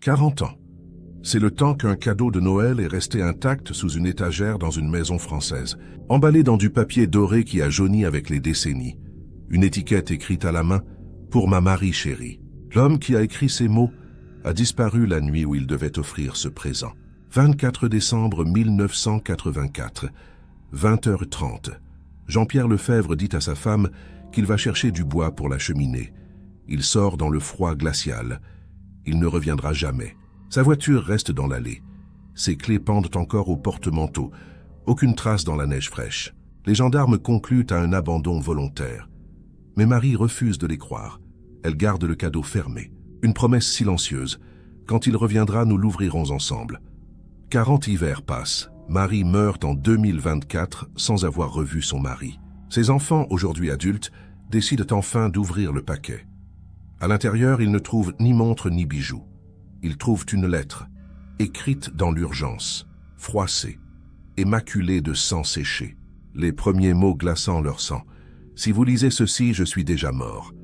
40 ans. C'est le temps qu'un cadeau de Noël est resté intact sous une étagère dans une maison française, emballé dans du papier doré qui a jauni avec les décennies. Une étiquette écrite à la main « Pour ma Marie chérie ». L'homme qui a écrit ces mots a disparu la nuit où il devait offrir ce présent. 24 décembre 1984, 20h30. Jean-Pierre Lefebvre dit à sa femme qu'il va chercher du bois pour la cheminée. Il sort dans le froid glacial. Il ne reviendra jamais. Sa voiture reste dans l'allée. Ses clés pendent encore au porte-manteau. Aucune trace dans la neige fraîche. Les gendarmes concluent à un abandon volontaire. Mais Marie refuse de les croire. Elle garde le cadeau fermé. Une promesse silencieuse. Quand il reviendra, nous l'ouvrirons ensemble. 40 hivers passent. Marie meurt en 2024 sans avoir revu son mari. Ses enfants, aujourd'hui adultes, décident enfin d'ouvrir le paquet. À l'intérieur, ils ne trouvent ni montre ni bijoux. Ils trouvent une lettre, écrite dans l'urgence, froissée, et maculée de sang séché. Les premiers mots glaçant leur sang. « Si vous lisez ceci, je suis déjà mort. »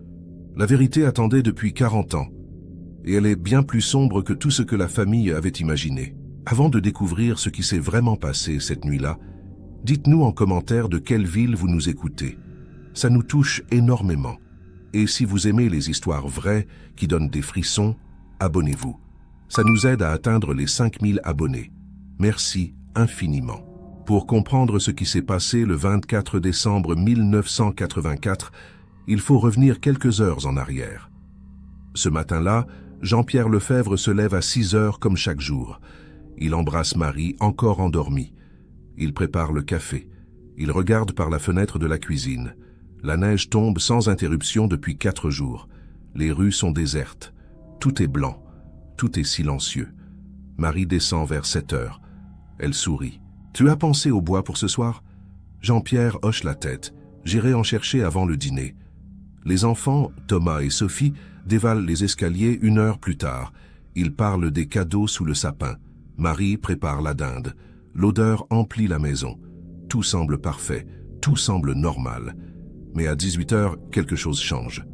La vérité attendait depuis 40 ans, et elle est bien plus sombre que tout ce que la famille avait imaginé. Avant de découvrir ce qui s'est vraiment passé cette nuit-là, dites-nous en commentaire de quelle ville vous nous écoutez. Ça nous touche énormément. Et si vous aimez les histoires vraies qui donnent des frissons, abonnez-vous. Ça nous aide à atteindre les 5000 abonnés. Merci infiniment. Pour comprendre ce qui s'est passé le 24 décembre 1984, il faut revenir quelques heures en arrière. Ce matin-là, Jean-Pierre Lefebvre se lève à 6 heures comme chaque jour. Il embrasse Marie, encore endormie. Il prépare le café. Il regarde par la fenêtre de la cuisine. La neige tombe sans interruption depuis 4 jours. Les rues sont désertes. Tout est blanc. Tout est silencieux. Marie descend vers 7 heures. Elle sourit. « Tu as pensé au bois pour ce soir ?» Jean-Pierre hoche la tête. « J'irai en chercher avant le dîner. » Les enfants, Thomas et Sophie, dévalent les escaliers 1 heure plus tard. Ils parlent des cadeaux sous le sapin. Marie prépare la dinde. L'odeur emplit la maison. Tout semble parfait. Tout semble normal. Mais à 18 heures, quelque chose change.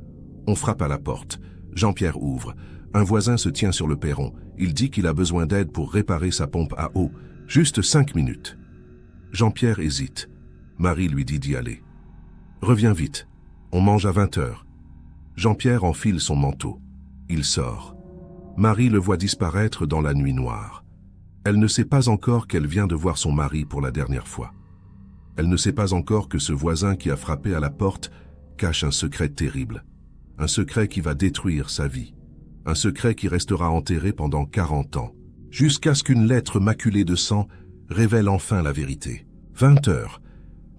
On frappe à la porte. Jean-Pierre ouvre. Un voisin se tient sur le perron. Il dit qu'il a besoin d'aide pour réparer sa pompe à eau. Juste 5 minutes. Jean-Pierre hésite. Marie lui dit d'y aller. Reviens vite. On mange à 20 heures. Jean-Pierre enfile son manteau. Il sort. Marie le voit disparaître dans la nuit noire. Elle ne sait pas encore qu'elle vient de voir son mari pour la dernière fois. Elle ne sait pas encore que ce voisin qui a frappé à la porte cache un secret terrible. Un secret qui va détruire sa vie. Un secret qui restera enterré pendant 40 ans. Jusqu'à ce qu'une lettre maculée de sang révèle enfin la vérité. 20 heures.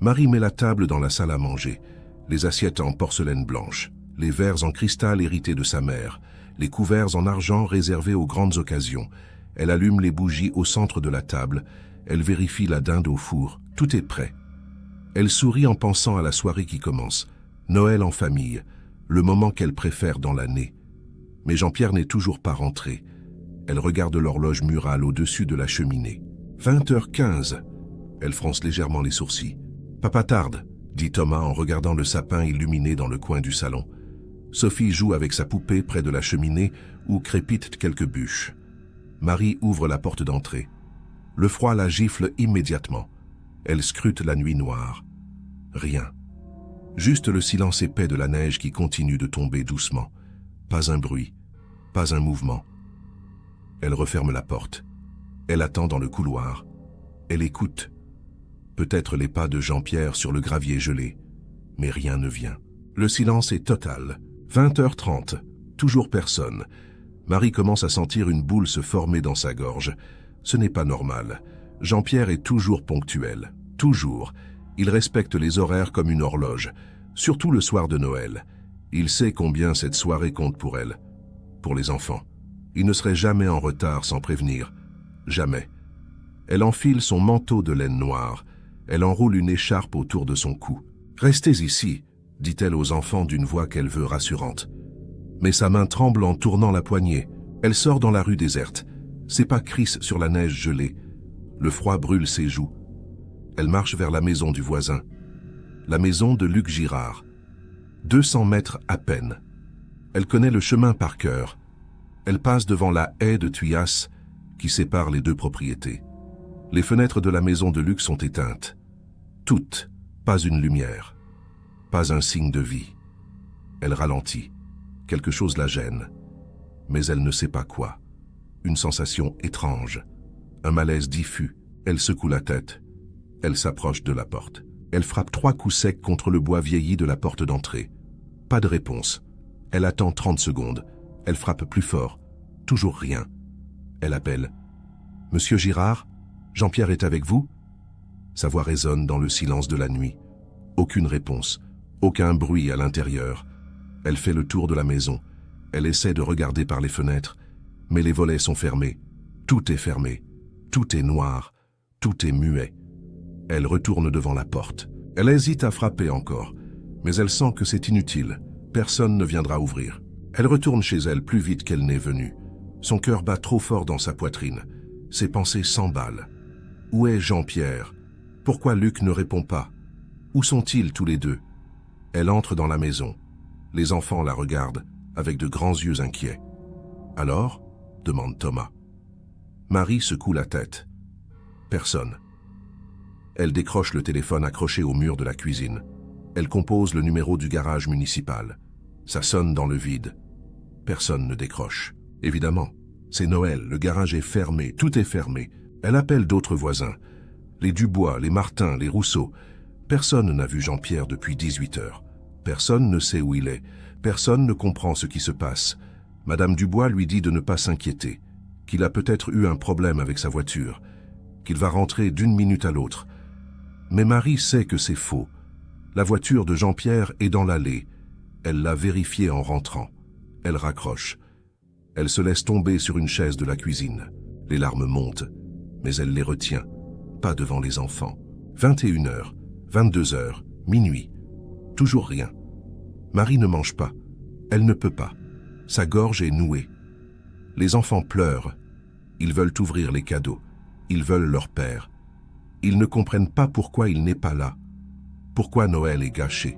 Marie met la table dans la salle à manger. Les assiettes en porcelaine blanche. Les verres en cristal hérités de sa mère. Les couverts en argent réservés aux grandes occasions. Elle allume les bougies au centre de la table. Elle vérifie la dinde au four. Tout est prêt. Elle sourit en pensant à la soirée qui commence. Noël en famille. Le moment qu'elle préfère dans l'année. Mais Jean-Pierre n'est toujours pas rentré. Elle regarde l'horloge murale au-dessus de la cheminée. 20h15. Elle fronce légèrement les sourcils. « Papa tarde », dit Thomas en regardant le sapin illuminé dans le coin du salon. Sophie joue avec sa poupée près de la cheminée où crépitent quelques bûches. Marie ouvre la porte d'entrée. Le froid la gifle immédiatement. Elle scrute la nuit noire. Rien. Juste le silence épais de la neige qui continue de tomber doucement. Pas un bruit, pas un mouvement. Elle referme la porte. Elle attend dans le couloir. Elle écoute. Peut-être les pas de Jean-Pierre sur le gravier gelé. Mais rien ne vient. Le silence est total. 20h30. Toujours personne. Marie commence à sentir une boule se former dans sa gorge. Ce n'est pas normal. Jean-Pierre est toujours ponctuel. Toujours. Il respecte les horaires comme une horloge. Surtout le soir de Noël. Il sait combien cette soirée compte pour elle. Pour les enfants. Il ne serait jamais en retard sans prévenir. Jamais. Elle enfile son manteau de laine noire. Elle enroule une écharpe autour de son cou. « Restez ici », dit-elle aux enfants d'une voix qu'elle veut rassurante. Mais sa main tremble en tournant la poignée. Elle sort dans la rue déserte. Ses pas crissent sur la neige gelée. Le froid brûle ses joues. Elle marche vers la maison du voisin. La maison de Luc Girard. 200 mètres à peine. Elle connaît le chemin par cœur. Elle passe devant la haie de tuyas qui sépare les deux propriétés. Les fenêtres de la maison de luxe sont éteintes. Toutes, pas une lumière, pas un signe de vie. Elle ralentit. Quelque chose la gêne. Mais elle ne sait pas quoi. Une sensation étrange. Un malaise diffus. Elle secoue la tête. Elle s'approche de la porte. Elle frappe 3 coups secs contre le bois vieilli de la porte d'entrée. Pas de réponse. Elle attend 30 secondes. Elle frappe plus fort. Toujours rien. Elle appelle. « Monsieur Girard, Jean-Pierre est avec vous ?» Sa voix résonne dans le silence de la nuit. Aucune réponse. Aucun bruit à l'intérieur. Elle fait le tour de la maison. Elle essaie de regarder par les fenêtres. Mais les volets sont fermés. Tout est fermé. Tout est noir. Tout est muet. Elle retourne devant la porte. Elle hésite à frapper encore. Mais elle sent que c'est inutile. Personne ne viendra ouvrir. Elle retourne chez elle plus vite qu'elle n'est venue. Son cœur bat trop fort dans sa poitrine. Ses pensées s'emballent. Où est Jean-Pierre? Pourquoi Luc ne répond pas? Où sont-ils tous les deux? Elle entre dans la maison. Les enfants la regardent avec de grands yeux inquiets. « Alors ?» demande Thomas. Marie secoue la tête. Personne. Elle décroche le téléphone accroché au mur de la cuisine. Elle compose le numéro du garage municipal. Ça sonne dans le vide. Personne ne décroche. Évidemment, c'est Noël, le garage est fermé, tout est fermé. Elle appelle d'autres voisins. Les Dubois, les Martin, les Rousseau. Personne n'a vu Jean-Pierre depuis 18 heures. Personne ne sait où il est. Personne ne comprend ce qui se passe. Madame Dubois lui dit de ne pas s'inquiéter, qu'il a peut-être eu un problème avec sa voiture, qu'il va rentrer d'une minute à l'autre. Mais Marie sait que c'est faux. La voiture de Jean-Pierre est dans l'allée. Elle l'a vérifiée en rentrant. Elle raccroche. Elle se laisse tomber sur une chaise de la cuisine. Les larmes montent, mais elle les retient. Pas devant les enfants. 21h, 22h, minuit. Toujours rien. Marie ne mange pas. Elle ne peut pas. Sa gorge est nouée. Les enfants pleurent. Ils veulent ouvrir les cadeaux. Ils veulent leur père. Ils ne comprennent pas pourquoi il n'est pas là. Pourquoi Noël est gâché.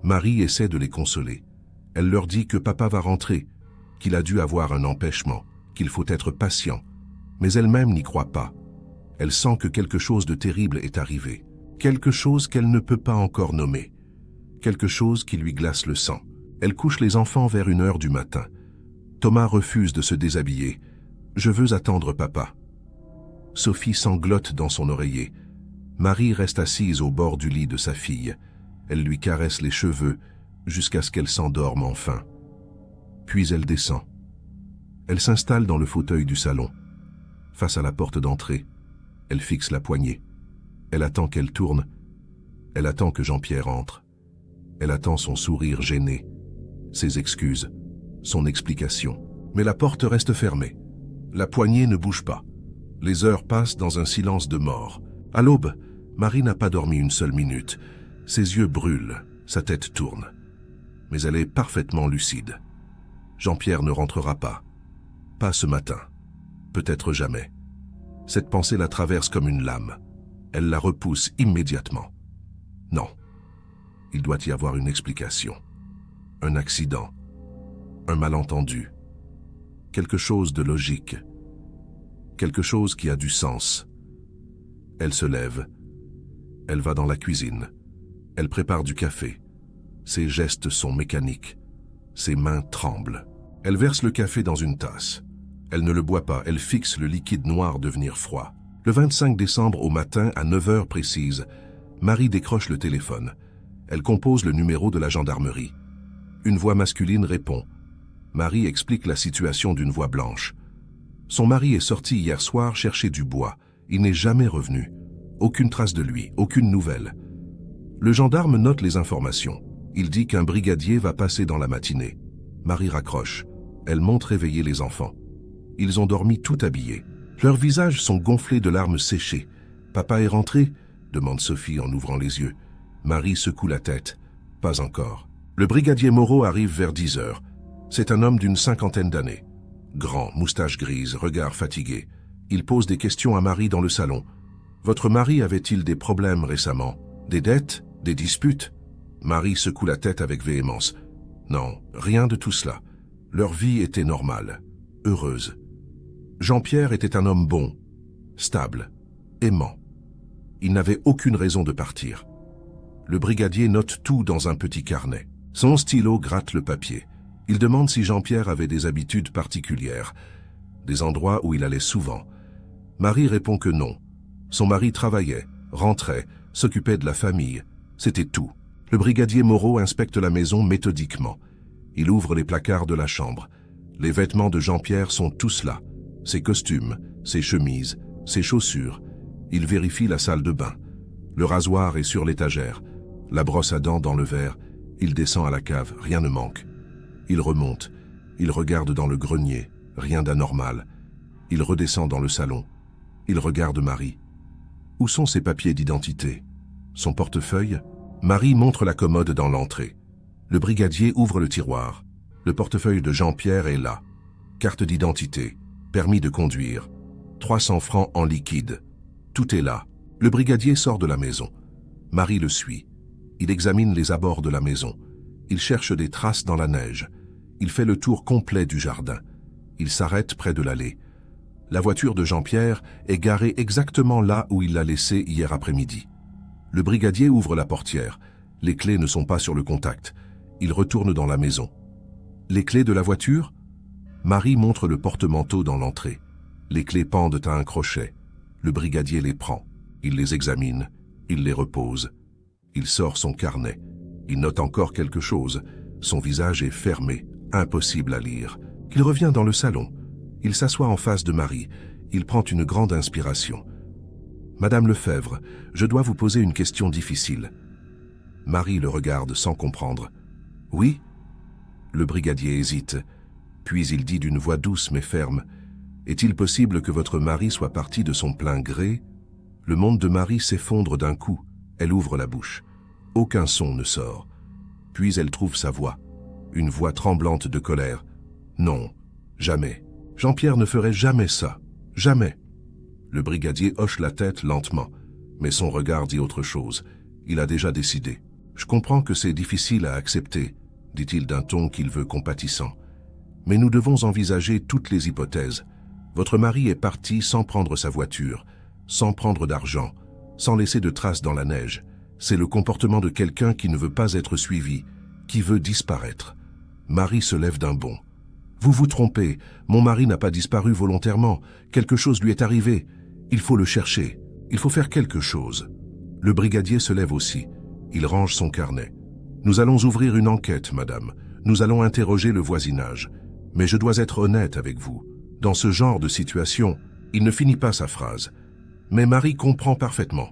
Marie essaie de les consoler. Elle leur dit que papa va rentrer, qu'il a dû avoir un empêchement, qu'il faut être patient. Mais elle-même n'y croit pas. Elle sent que quelque chose de terrible est arrivé. Quelque chose qu'elle ne peut pas encore nommer. Quelque chose qui lui glace le sang. Elle couche les enfants vers 1h du matin. Thomas refuse de se déshabiller. « Je veux attendre papa. » Sophie sanglote dans son oreiller. Marie reste assise au bord du lit de sa fille. Elle lui caresse les cheveux jusqu'à ce qu'elle s'endorme enfin. Puis elle descend. Elle s'installe dans le fauteuil du salon. Face à la porte d'entrée, elle fixe la poignée. Elle attend qu'elle tourne. Elle attend que Jean-Pierre entre. Elle attend son sourire gêné, ses excuses, son explication. Mais la porte reste fermée. La poignée ne bouge pas. Les heures passent dans un silence de mort. À l'aube, Marie n'a pas dormi une seule minute. Ses yeux brûlent, sa tête tourne. Mais elle est parfaitement lucide. Jean-Pierre ne rentrera pas. Pas ce matin. Peut-être jamais. Cette pensée la traverse comme une lame. Elle la repousse immédiatement. Non. Il doit y avoir une explication. Un accident. Un malentendu. Quelque chose de logique. Quelque chose qui a du sens. Elle se lève. Elle va dans la cuisine. Elle prépare du café. Ses gestes sont mécaniques. Ses mains tremblent. Elle verse le café dans une tasse. Elle ne le boit pas, elle fixe le liquide noir devenir froid. Le 25 décembre au matin, à 9h précise, Marie décroche le téléphone. Elle compose le numéro de la gendarmerie. Une voix masculine répond. Marie explique la situation d'une voix blanche. Son mari est sorti hier soir chercher du bois. Il n'est jamais revenu. Aucune trace de lui, aucune nouvelle. Le gendarme note les informations. Il dit qu'un brigadier va passer dans la matinée. Marie raccroche. Elle monte réveiller les enfants. Ils ont dormi tout habillés. Leurs visages sont gonflés de larmes séchées. « Papa est rentré ?» demande Sophie en ouvrant les yeux. Marie secoue la tête. « Pas encore. » Le brigadier Moreau arrive vers 10h. C'est un homme d'une 50aine d'années. Grand, moustache grise, regard fatigué. Il pose des questions à Marie dans le salon. « Votre mari avait-il des problèmes récemment? Des dettes? Des disputes ?» Marie secoue la tête avec véhémence. « Non, rien de tout cela. Leur vie était normale. » heureuse. Jean-Pierre était un homme bon, stable, aimant. Il n'avait aucune raison de partir. Le brigadier note tout dans un petit carnet. Son stylo gratte le papier. Il demande si Jean-Pierre avait des habitudes particulières, des endroits où il allait souvent. Marie répond que non. Son mari travaillait, rentrait, s'occupait de la famille. C'était tout. Le brigadier Moreau inspecte la maison méthodiquement. Il ouvre les placards de la chambre. Les vêtements de Jean-Pierre sont tous là. Ses costumes, ses chemises, ses chaussures. Il vérifie la salle de bain. Le rasoir est sur l'étagère. La brosse à dents dans le verre. Il descend à la cave, rien ne manque. Il remonte. Il regarde dans le grenier, rien d'anormal. Il redescend dans le salon. Il regarde Marie. Où sont ses papiers d'identité? Son portefeuille? Marie montre la commode dans l'entrée. Le brigadier ouvre le tiroir. Le portefeuille de Jean-Pierre est là. Carte d'identité, permis de conduire, 300 francs en liquide. Tout est là. Le brigadier sort de la maison. Marie le suit. Il examine les abords de la maison. Il cherche des traces dans la neige. Il fait le tour complet du jardin. Il s'arrête près de l'allée. La voiture de Jean-Pierre est garée exactement là où il l'a laissée hier après-midi. Le brigadier ouvre la portière. Les clés ne sont pas sur le contact. Il retourne dans la maison. Les clés de la voiture? Marie montre le porte-manteau dans l'entrée. Les clés pendent à un crochet. Le brigadier les prend. Il les examine. Il les repose. Il sort son carnet. Il note encore quelque chose. Son visage est fermé, impossible à lire. Il revient dans le salon. Il s'assoit en face de Marie. Il prend une grande inspiration. « Madame Lefebvre, je dois vous poser une question difficile. » Marie le regarde sans comprendre. « Oui ?» Le brigadier hésite. Puis il dit d'une voix douce mais ferme. « Est-il possible que votre mari soit parti de son plein gré ?» Le monde de Marie s'effondre d'un coup. Elle ouvre la bouche. Aucun son ne sort. Puis elle trouve sa voix. Une voix tremblante de colère. « Non, jamais. Jean-Pierre ne ferait jamais ça. Jamais. » Le brigadier hoche la tête lentement, mais son regard dit autre chose. Il a déjà décidé. « Je comprends que c'est difficile à accepter, » dit-il d'un ton qu'il veut compatissant. « Mais nous devons envisager toutes les hypothèses. Votre mari est parti sans prendre sa voiture, sans prendre d'argent, sans laisser de traces dans la neige. C'est le comportement de quelqu'un qui ne veut pas être suivi, qui veut disparaître. » Marie se lève d'un bond. « Vous vous trompez, mon mari n'a pas disparu volontairement, quelque chose lui est arrivé. Il faut le chercher, il faut faire quelque chose. » Le brigadier se lève aussi. Il range son carnet. « Nous allons ouvrir une enquête, madame. Nous allons interroger le voisinage. Mais je dois être honnête avec vous. Dans ce genre de situation, il ne finit pas sa phrase. Mais Marie comprend parfaitement.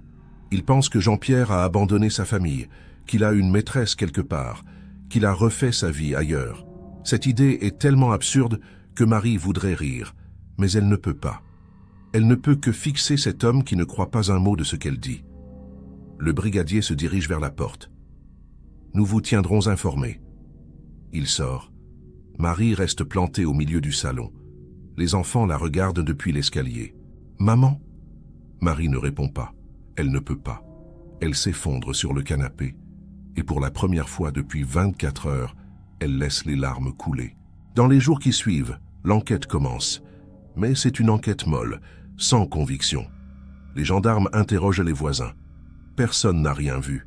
Il pense que Jean-Pierre a abandonné sa famille, qu'il a une maîtresse quelque part, qu'il a refait sa vie ailleurs. Cette idée est tellement absurde que Marie voudrait rire, mais elle ne peut pas. Elle ne peut que fixer cet homme qui ne croit pas un mot de ce qu'elle dit. Le brigadier se dirige vers la porte. « Nous vous tiendrons informés. » Il sort. Marie reste plantée au milieu du salon. Les enfants la regardent depuis l'escalier. « Maman ?» Marie ne répond pas. Elle ne peut pas. Elle s'effondre sur le canapé. Et pour la première fois depuis 24 heures, elle laisse les larmes couler. Dans les jours qui suivent, l'enquête commence. Mais c'est une enquête molle, sans conviction. Les gendarmes interrogent les voisins. Personne n'a rien vu.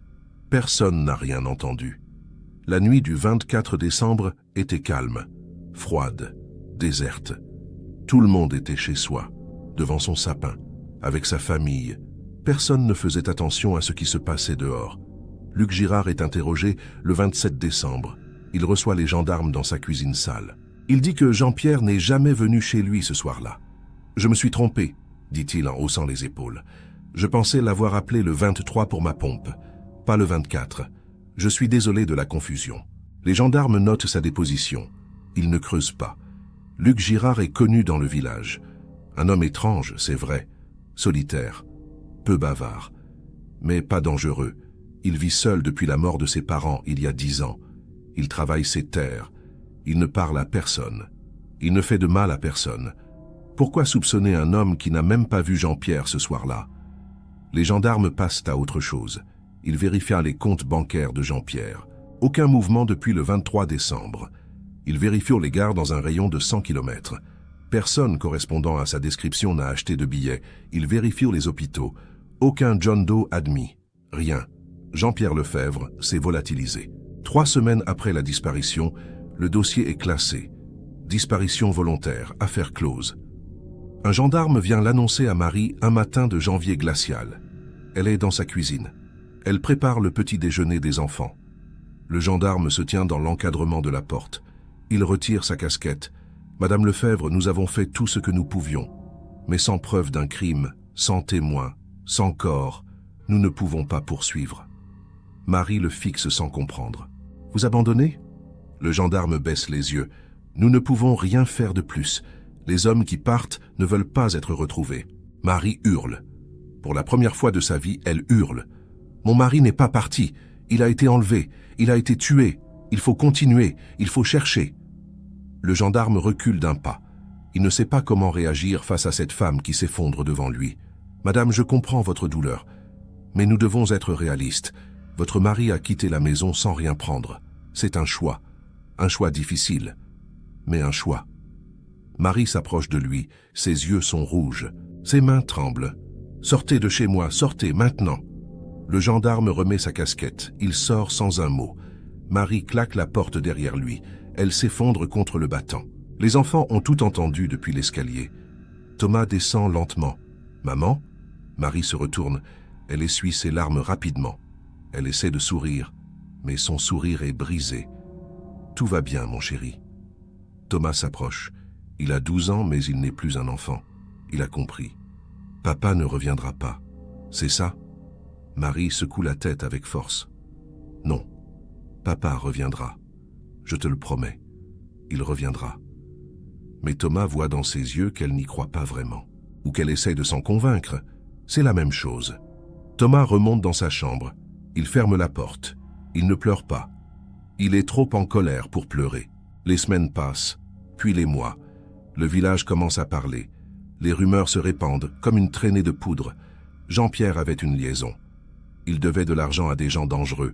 Personne n'a rien entendu. La nuit du 24 décembre était calme, froide, déserte. Tout le monde était chez soi, devant son sapin, avec sa famille. Personne ne faisait attention à ce qui se passait dehors. Luc Girard est interrogé le 27 décembre. Il reçoit les gendarmes dans sa cuisine sale. Il dit que Jean-Pierre n'est jamais venu chez lui ce soir-là. « Je me suis trompé », dit-il en haussant les épaules. « Je pensais l'avoir appelé le 23 pour ma pompe, pas le 24. Je suis désolé de la confusion. » Les gendarmes notent sa déposition. Ils ne creusent pas. Luc Girard est connu dans le village. Un homme étrange, c'est vrai, solitaire, peu bavard, mais pas dangereux. Il vit seul depuis la mort de ses parents il y a 10 ans. Il travaille ses terres. Il ne parle à personne. Il ne fait de mal à personne. Pourquoi soupçonner un homme qui n'a même pas vu Jean-Pierre ce soir-là? Les gendarmes passent à autre chose. Ils vérifient les comptes bancaires de Jean-Pierre. Aucun mouvement depuis le 23 décembre. Ils vérifient les gares dans un rayon de 100 km. Personne correspondant à sa description n'a acheté de billets. Ils vérifient les hôpitaux. Aucun John Doe admis. Rien. Jean-Pierre Lefebvre s'est volatilisé. 3 semaines après la disparition, le dossier est classé. Disparition volontaire, affaire close. Un gendarme vient l'annoncer à Marie un matin de janvier glacial. Elle est dans sa cuisine. Elle prépare le petit déjeuner des enfants. Le gendarme se tient dans l'encadrement de la porte. Il retire sa casquette. « Madame Lefebvre, nous avons fait tout ce que nous pouvions. Mais sans preuve d'un crime, sans témoin, sans corps, nous ne pouvons pas poursuivre. » Marie le fixe sans comprendre. « Vous abandonnez ?» Le gendarme baisse les yeux. « Nous ne pouvons rien faire de plus. Les hommes qui partent ne veulent pas être retrouvés. » Marie hurle. Pour la première fois de sa vie, elle hurle. « Mon mari n'est pas parti. Il a été enlevé. Il a été tué. Il faut continuer. Il faut chercher. » Le gendarme recule d'un pas. Il ne sait pas comment réagir face à cette femme qui s'effondre devant lui. « Madame, je comprends votre douleur. Mais nous devons être réalistes. Votre mari a quitté la maison sans rien prendre. C'est un choix. Un choix difficile. Mais un choix. » Marie s'approche de lui. Ses yeux sont rouges. Ses mains tremblent. « Sortez de chez moi, sortez, maintenant !» Le gendarme remet sa casquette. Il sort sans un mot. Marie claque la porte derrière lui. Elle s'effondre contre le battant. Les enfants ont tout entendu depuis l'escalier. Thomas descend lentement. « Maman ?» Marie se retourne. Elle essuie ses larmes rapidement. Elle essaie de sourire, mais son sourire est brisé. « Tout va bien, mon chéri. » Thomas s'approche. Il a 12 ans, mais il n'est plus un enfant. Il a compris. « Papa ne reviendra pas. C'est ça ?» Marie secoue la tête avec force. « Non, papa reviendra. Je te le promets. Il reviendra. » Mais Thomas voit dans ses yeux qu'elle n'y croit pas vraiment, ou qu'elle essaie de s'en convaincre. C'est la même chose. Thomas remonte dans sa chambre. Il ferme la porte. Il ne pleure pas. Il est trop en colère pour pleurer. Les semaines passent, puis les mois. Le village commence à parler. Les rumeurs se répandent comme une traînée de poudre. Jean-Pierre avait une liaison. Il devait de l'argent à des gens dangereux.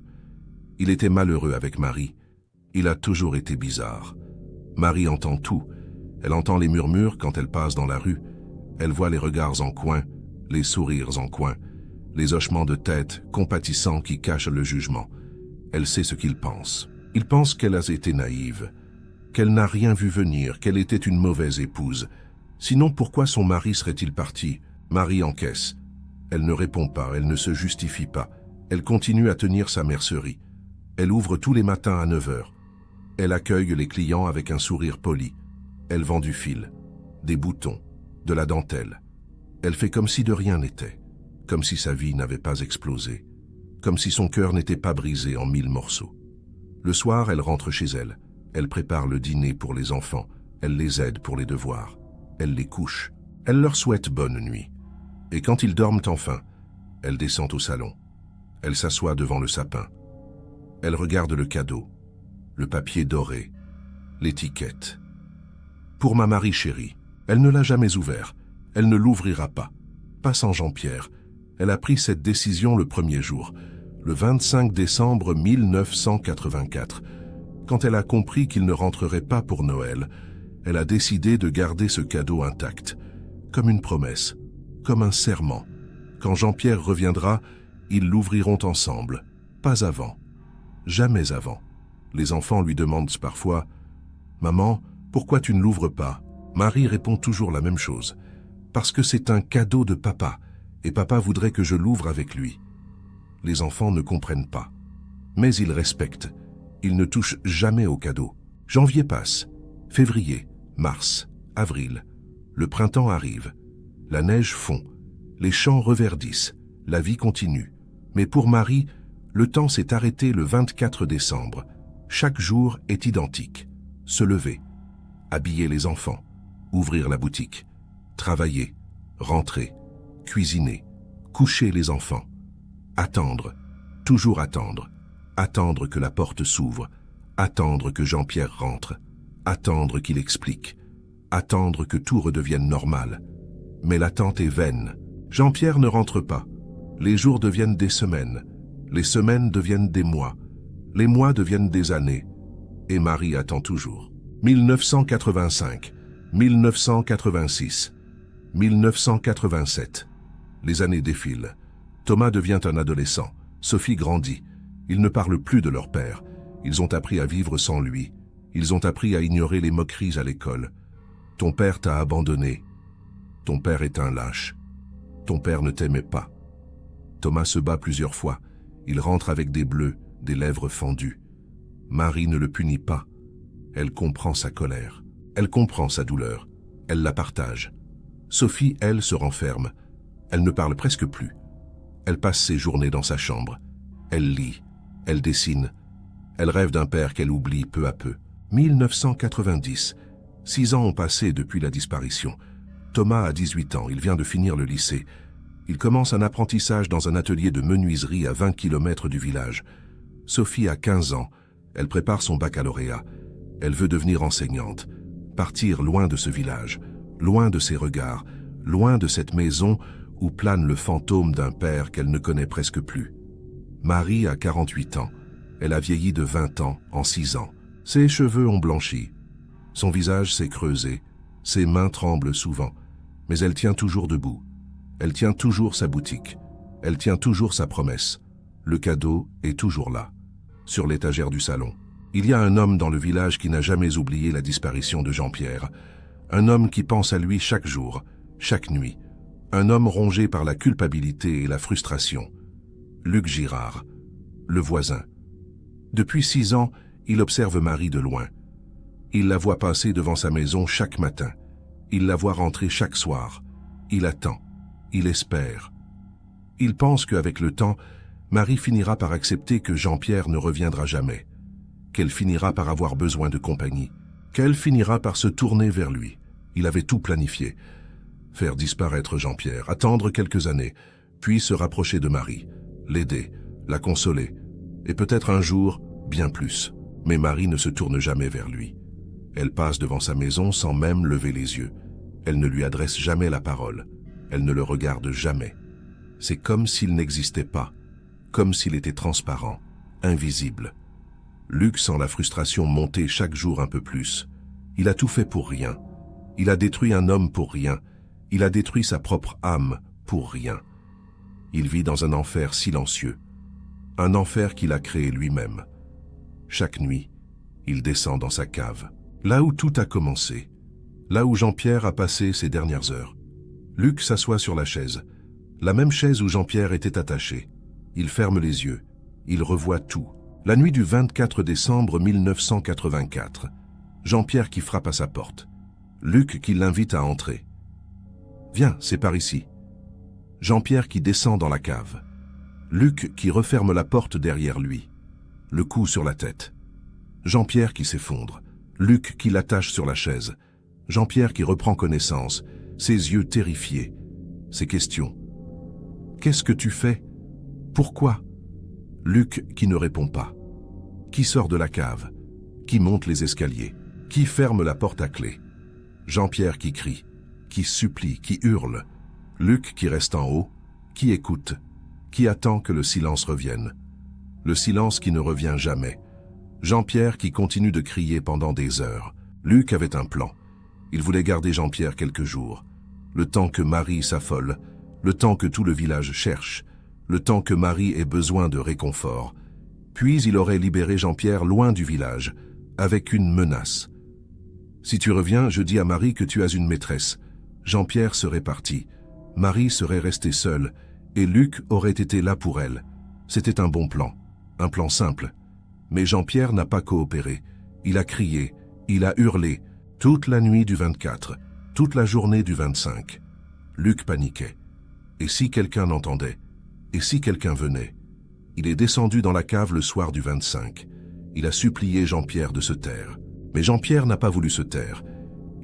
Il était malheureux avec Marie. Il a toujours été bizarre. Marie entend tout. Elle entend les murmures quand elle passe dans la rue. Elle voit les regards en coin, les sourires en coin, les hochements de tête compatissants qui cachent le jugement. Elle sait ce qu'il pense. Il pense qu'elle a été naïve, qu'elle n'a rien vu venir, qu'elle était une mauvaise épouse. Sinon, pourquoi son mari serait-il parti? Marie encaisse. Elle ne répond pas, elle ne se justifie pas. Elle continue à tenir sa mercerie. Elle ouvre tous les matins à 9 heures. Elle accueille les clients avec un sourire poli. Elle vend du fil, des boutons, de la dentelle. Elle fait comme si de rien n'était, comme si sa vie n'avait pas explosé, comme si son cœur n'était pas brisé en 1000 morceaux. Le soir, elle rentre chez elle. Elle prépare le dîner pour les enfants. Elle les aide pour les devoirs. Elle les couche. Elle leur souhaite bonne nuit. Et quand ils dorment enfin, elle descend au salon. Elle s'assoit devant le sapin. Elle regarde le cadeau, le papier doré, l'étiquette. Pour ma Marie chérie, elle ne l'a jamais ouvert. Elle ne l'ouvrira pas. Pas sans Jean-Pierre. Elle a pris cette décision le premier jour, le 25 décembre 1984. Quand elle a compris qu'il ne rentrerait pas pour Noël, elle a décidé de garder ce cadeau intact, comme une promesse, comme un serment. Quand Jean-Pierre reviendra, ils l'ouvriront ensemble, pas avant, jamais avant. Les enfants lui demandent parfois « Maman, pourquoi tu ne l'ouvres pas ?» Marie répond toujours la même chose. « Parce que c'est un cadeau de papa, et papa voudrait que je l'ouvre avec lui. » Les enfants ne comprennent pas. Mais ils respectent. Ils ne touchent jamais au cadeau. Janvier passe. Février, mars, avril. Le printemps arrive. La neige fond. Les champs reverdissent. La vie continue. Mais pour Marie, le temps s'est arrêté le 24 décembre. Chaque jour est identique. Se lever, habiller les enfants, ouvrir la boutique, travailler, rentrer, cuisiner, coucher les enfants, attendre, toujours attendre, attendre que la porte s'ouvre, attendre que Jean-Pierre rentre, attendre qu'il explique, attendre que tout redevienne normal. Mais l'attente est vaine. Jean-Pierre ne rentre pas. Les jours deviennent des semaines, les semaines deviennent des mois, les mois deviennent des années, et Marie attend toujours. 1985. 1986, 1987. Les années défilent. Thomas devient un adolescent. Sophie grandit. Ils ne parlent plus de leur père. Ils ont appris à vivre sans lui. Ils ont appris à ignorer les moqueries à l'école. Ton père t'a abandonné. Ton père est un lâche. Ton père ne t'aimait pas. Thomas se bat plusieurs fois. Il rentre avec des bleus, des lèvres fendues. Marie ne le punit pas. Elle comprend sa colère. Elle comprend sa douleur. Elle la partage. Sophie, elle, se renferme. Elle ne parle presque plus. Elle passe ses journées dans sa chambre. Elle lit. Elle dessine. Elle rêve d'un père qu'elle oublie peu à peu. 1990. 6 ans ont passé depuis la disparition. Thomas a 18 ans. Il vient de finir le lycée. Il commence un apprentissage dans un atelier de menuiserie à 20 km du village. Sophie a 15 ans. Elle prépare son baccalauréat. Elle veut devenir enseignante. Partir loin de ce village, loin de ses regards, loin de cette maison où plane le fantôme d'un père qu'elle ne connaît presque plus. Marie a 48 ans. Elle a vieilli de 20 ans en 6 ans. Ses cheveux ont blanchi. Son visage s'est creusé. Ses mains tremblent souvent. Mais elle tient toujours debout. Elle tient toujours sa boutique. Elle tient toujours sa promesse. Le cadeau est toujours là, sur l'étagère du salon. Il y a un homme dans le village qui n'a jamais oublié la disparition de Jean-Pierre. Un homme qui pense à lui chaque jour, chaque nuit. Un homme rongé par la culpabilité et la frustration. Luc Girard, le voisin. Depuis 6 ans, il observe Marie de loin. Il la voit passer devant sa maison chaque matin. Il la voit rentrer chaque soir. Il attend. Il espère. Il pense qu'avec le temps, Marie finira par accepter que Jean-Pierre ne reviendra jamais, qu'elle finira par avoir besoin de compagnie, qu'elle finira par se tourner vers lui. Il avait tout planifié. Faire disparaître Jean-Pierre, attendre quelques années, puis se rapprocher de Marie, l'aider, la consoler, et peut-être un jour, bien plus. Mais Marie ne se tourne jamais vers lui. Elle passe devant sa maison sans même lever les yeux. Elle ne lui adresse jamais la parole. Elle ne le regarde jamais. C'est comme s'il n'existait pas, comme s'il était transparent, invisible. Luc sent la frustration monter chaque jour un peu plus. Il a tout fait pour rien. Il a détruit un homme pour rien. Il a détruit sa propre âme pour rien. Il vit dans un enfer silencieux. Un enfer qu'il a créé lui-même. Chaque nuit, il descend dans sa cave. Là où tout a commencé. Là où Jean-Pierre a passé ses dernières heures. Luc s'assoit sur la chaise. La même chaise où Jean-Pierre était attaché. Il ferme les yeux. Il revoit tout. La nuit du 24 décembre 1984. Jean-Pierre qui frappe à sa porte. Luc qui l'invite à entrer. « Viens, c'est par ici. » Jean-Pierre qui descend dans la cave. Luc qui referme la porte derrière lui. Le coup sur la tête. Jean-Pierre qui s'effondre. Luc qui l'attache sur la chaise. Jean-Pierre qui reprend connaissance, ses yeux terrifiés. Ses questions. « Qu'est-ce que tu fais? Pourquoi ?» Luc qui ne répond pas. Qui sort de la cave? Qui monte les escaliers? Qui ferme la porte à clé? Jean-Pierre qui crie, qui supplie, qui hurle. Luc qui reste en haut, qui écoute, qui attend que le silence revienne. Le silence qui ne revient jamais. Jean-Pierre qui continue de crier pendant des heures. Luc avait un plan. Il voulait garder Jean-Pierre quelques jours. Le temps que Marie s'affole, le temps que tout le village cherche, le temps que Marie ait besoin de réconfort. Puis il aurait libéré Jean-Pierre loin du village, avec une menace. « Si tu reviens, je dis à Marie que tu as une maîtresse. » Jean-Pierre serait parti. Marie serait restée seule, et Luc aurait été là pour elle. C'était un bon plan, un plan simple. Mais Jean-Pierre n'a pas coopéré. Il a crié, il a hurlé, toute la nuit du 24, toute la journée du 25. Luc paniquait. Et si quelqu'un l'entendait? Et si quelqu'un venait? Il est descendu dans la cave le soir du 25. Il a supplié Jean-Pierre de se taire. Mais Jean-Pierre n'a pas voulu se taire.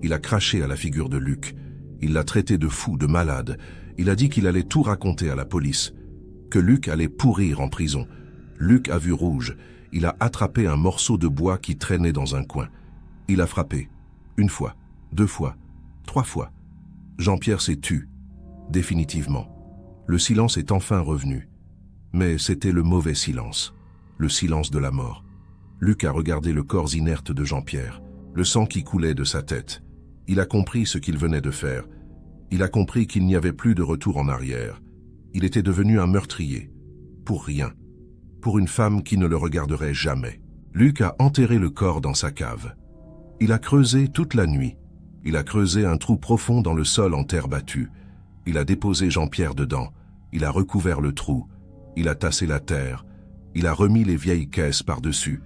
Il a craché à la figure de Luc. Il l'a traité de fou, de malade. Il a dit qu'il allait tout raconter à la police. Que Luc allait pourrir en prison. Luc a vu rouge. Il a attrapé un morceau de bois qui traînait dans un coin. Il a frappé. 1 fois, 2 fois, 3 fois. Jean-Pierre s'est tu. Définitivement. Le silence est enfin revenu. Mais c'était le mauvais silence. Le silence de la mort. Luc a regardé le corps inerte de Jean-Pierre, le sang qui coulait de sa tête. Il a compris ce qu'il venait de faire. Il a compris qu'il n'y avait plus de retour en arrière. Il était devenu un meurtrier. Pour rien. Pour une femme qui ne le regarderait jamais. Luc a enterré le corps dans sa cave. Il a creusé toute la nuit. Il a creusé un trou profond dans le sol en terre battue. Il a déposé Jean-Pierre dedans. Il a recouvert le trou. Il a tassé la terre. Il a remis les vieilles caisses par-dessus.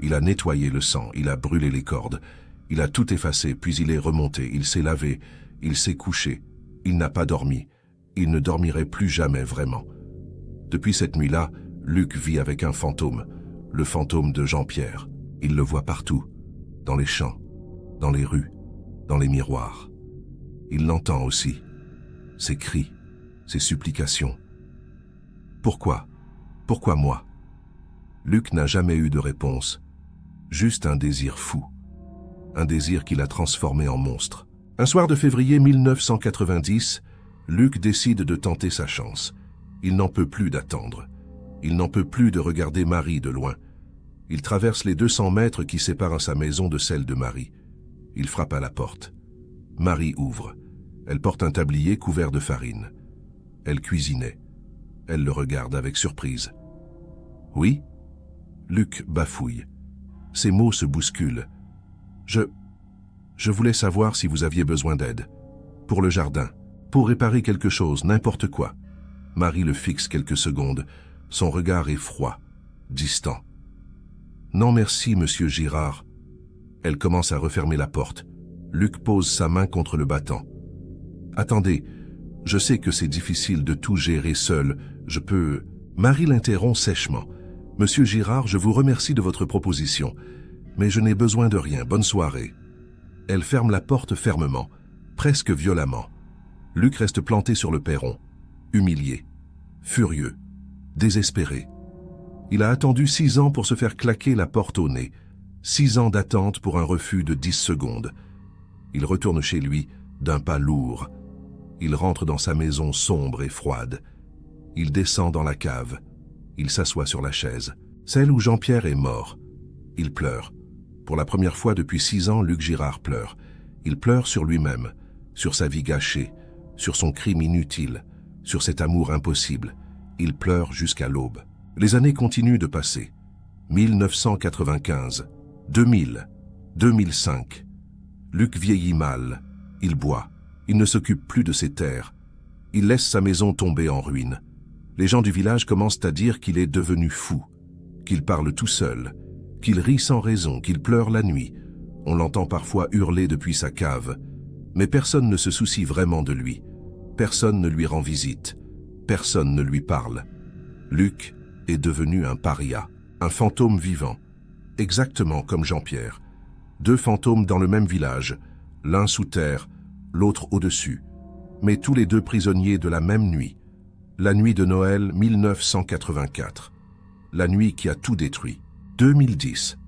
Il a nettoyé le sang. Il a brûlé les cordes. Il a tout effacé, puis il est remonté. Il s'est lavé. Il s'est couché. Il n'a pas dormi. Il ne dormirait plus jamais vraiment. Depuis cette nuit-là, Luc vit avec un fantôme. Le fantôme de Jean-Pierre. Il le voit partout. Dans les champs. Dans les rues. Dans les miroirs. Il l'entend aussi. Ses cris. Ses supplications. Pourquoi? Pourquoi moi? Luc n'a jamais eu de réponse. Juste un désir fou. Un désir qui l'a transformé en monstre. Un soir de février 1990, Luc décide de tenter sa chance. Il n'en peut plus d'attendre. Il n'en peut plus de regarder Marie de loin. Il traverse les 200 mètres qui séparent sa maison de celle de Marie. Il frappe à la porte. Marie ouvre. Elle porte un tablier couvert de farine. Elle cuisinait. Elle le regarde avec surprise. « Oui ?» Luc bafouille. Ses mots se bousculent. Je voulais savoir si vous aviez besoin d'aide. Pour le jardin. Pour réparer quelque chose, n'importe quoi. » Marie le fixe quelques secondes. Son regard est froid, distant. « Non merci, monsieur Girard. » Elle commence à refermer la porte. Luc pose sa main contre le battant. « Attendez, je sais que c'est difficile de tout gérer seul. Je peux... » Marie l'interrompt sèchement. « Monsieur Girard, je vous remercie de votre proposition. Mais je n'ai besoin de rien. Bonne soirée. » Elle ferme la porte fermement, presque violemment. Luc reste planté sur le perron, humilié, furieux, désespéré. Il a attendu 6 ans pour se faire claquer la porte au nez. 6 ans d'attente pour un refus de 10 secondes. Il retourne chez lui d'un pas lourd. Il rentre dans sa maison sombre et froide. Il descend dans la cave. Il s'assoit sur la chaise, celle où Jean-Pierre est mort. Il pleure. Pour la première fois depuis 6 ans, Luc Girard pleure. Il pleure sur lui-même, sur sa vie gâchée, sur son crime inutile, sur cet amour impossible. Il pleure jusqu'à l'aube. Les années continuent de passer. 1995, 2000, 2005. Luc vieillit mal. Il boit. Il ne s'occupe plus de ses terres. Il laisse sa maison tomber en ruine. Les gens du village commencent à dire qu'il est devenu fou, qu'il parle tout seul, qu'il rit sans raison, qu'il pleure la nuit. On l'entend parfois hurler depuis sa cave. Mais personne ne se soucie vraiment de lui. Personne ne lui rend visite. Personne ne lui parle. Luc est devenu un paria, un fantôme vivant, exactement comme Jean-Pierre. 2 fantômes dans le même village, l'un sous terre, l'autre au-dessus, mais tous les 2 prisonniers de la même nuit, la nuit de Noël 1984, la nuit qui a tout détruit. 2010.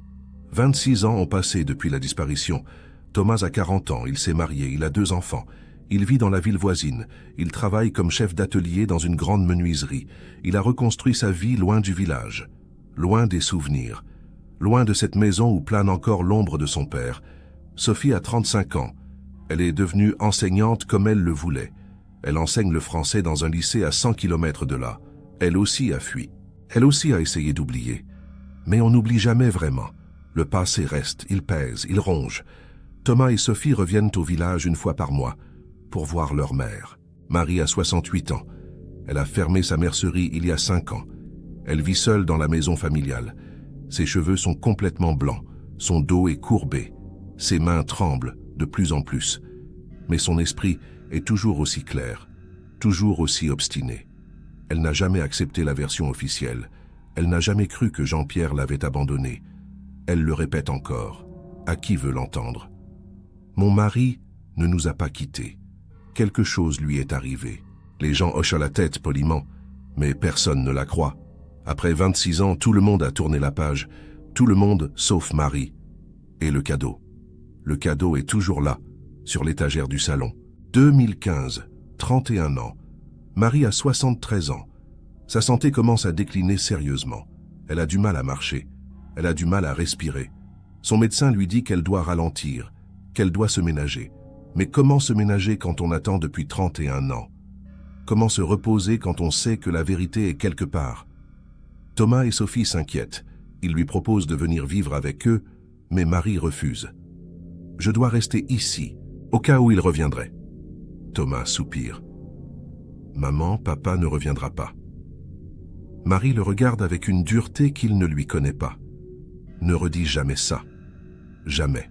26 ans ont passé depuis la disparition. Thomas a 40 ans, il s'est marié, il a 2 enfants. Il vit dans la ville voisine. Il travaille comme chef d'atelier dans une grande menuiserie. Il a reconstruit sa vie loin du village, loin des souvenirs, loin de cette maison où plane encore l'ombre de son père. Sophie a 35 ans. Elle est devenue enseignante comme elle le voulait. Elle enseigne le français dans un lycée à 100 km de là. Elle aussi a fui. Elle aussi a essayé d'oublier. Mais on n'oublie jamais vraiment. Le passé reste, il pèse, il ronge. Thomas et Sophie reviennent au village une fois par mois pour voir leur mère. Marie a 68 ans. Elle a fermé sa mercerie il y a 5 ans. Elle vit seule dans la maison familiale. Ses cheveux sont complètement blancs. Son dos est courbé. Ses mains tremblent de plus en plus. Mais son esprit est toujours aussi clair, toujours aussi obstiné. Elle n'a jamais accepté la version officielle. Elle n'a jamais cru que Jean-Pierre l'avait abandonnée. Elle le répète encore. À qui veut l'entendre? Mon mari ne nous a pas quittés. Quelque chose lui est arrivé. Les gens hochent la tête poliment, mais personne ne la croit. Après 26 ans, tout le monde a tourné la page. Tout le monde sauf Marie. Et le cadeau. Le cadeau est toujours là, sur l'étagère du salon. 2015, 31 ans. Marie a 73 ans. Sa santé commence à décliner sérieusement. Elle a du mal à marcher. Elle a du mal à respirer. Son médecin lui dit qu'elle doit ralentir, qu'elle doit se ménager. Mais comment se ménager quand on attend depuis 31 ans? Comment se reposer quand on sait que la vérité est quelque part? Thomas et Sophie s'inquiètent. Ils lui proposent de venir vivre avec eux, mais Marie refuse. « Je dois rester ici, au cas où il reviendrait. » Thomas soupire. « Maman, papa ne reviendra pas. » Marie le regarde avec une dureté qu'il ne lui connaît pas. « Ne redis jamais ça. Jamais. »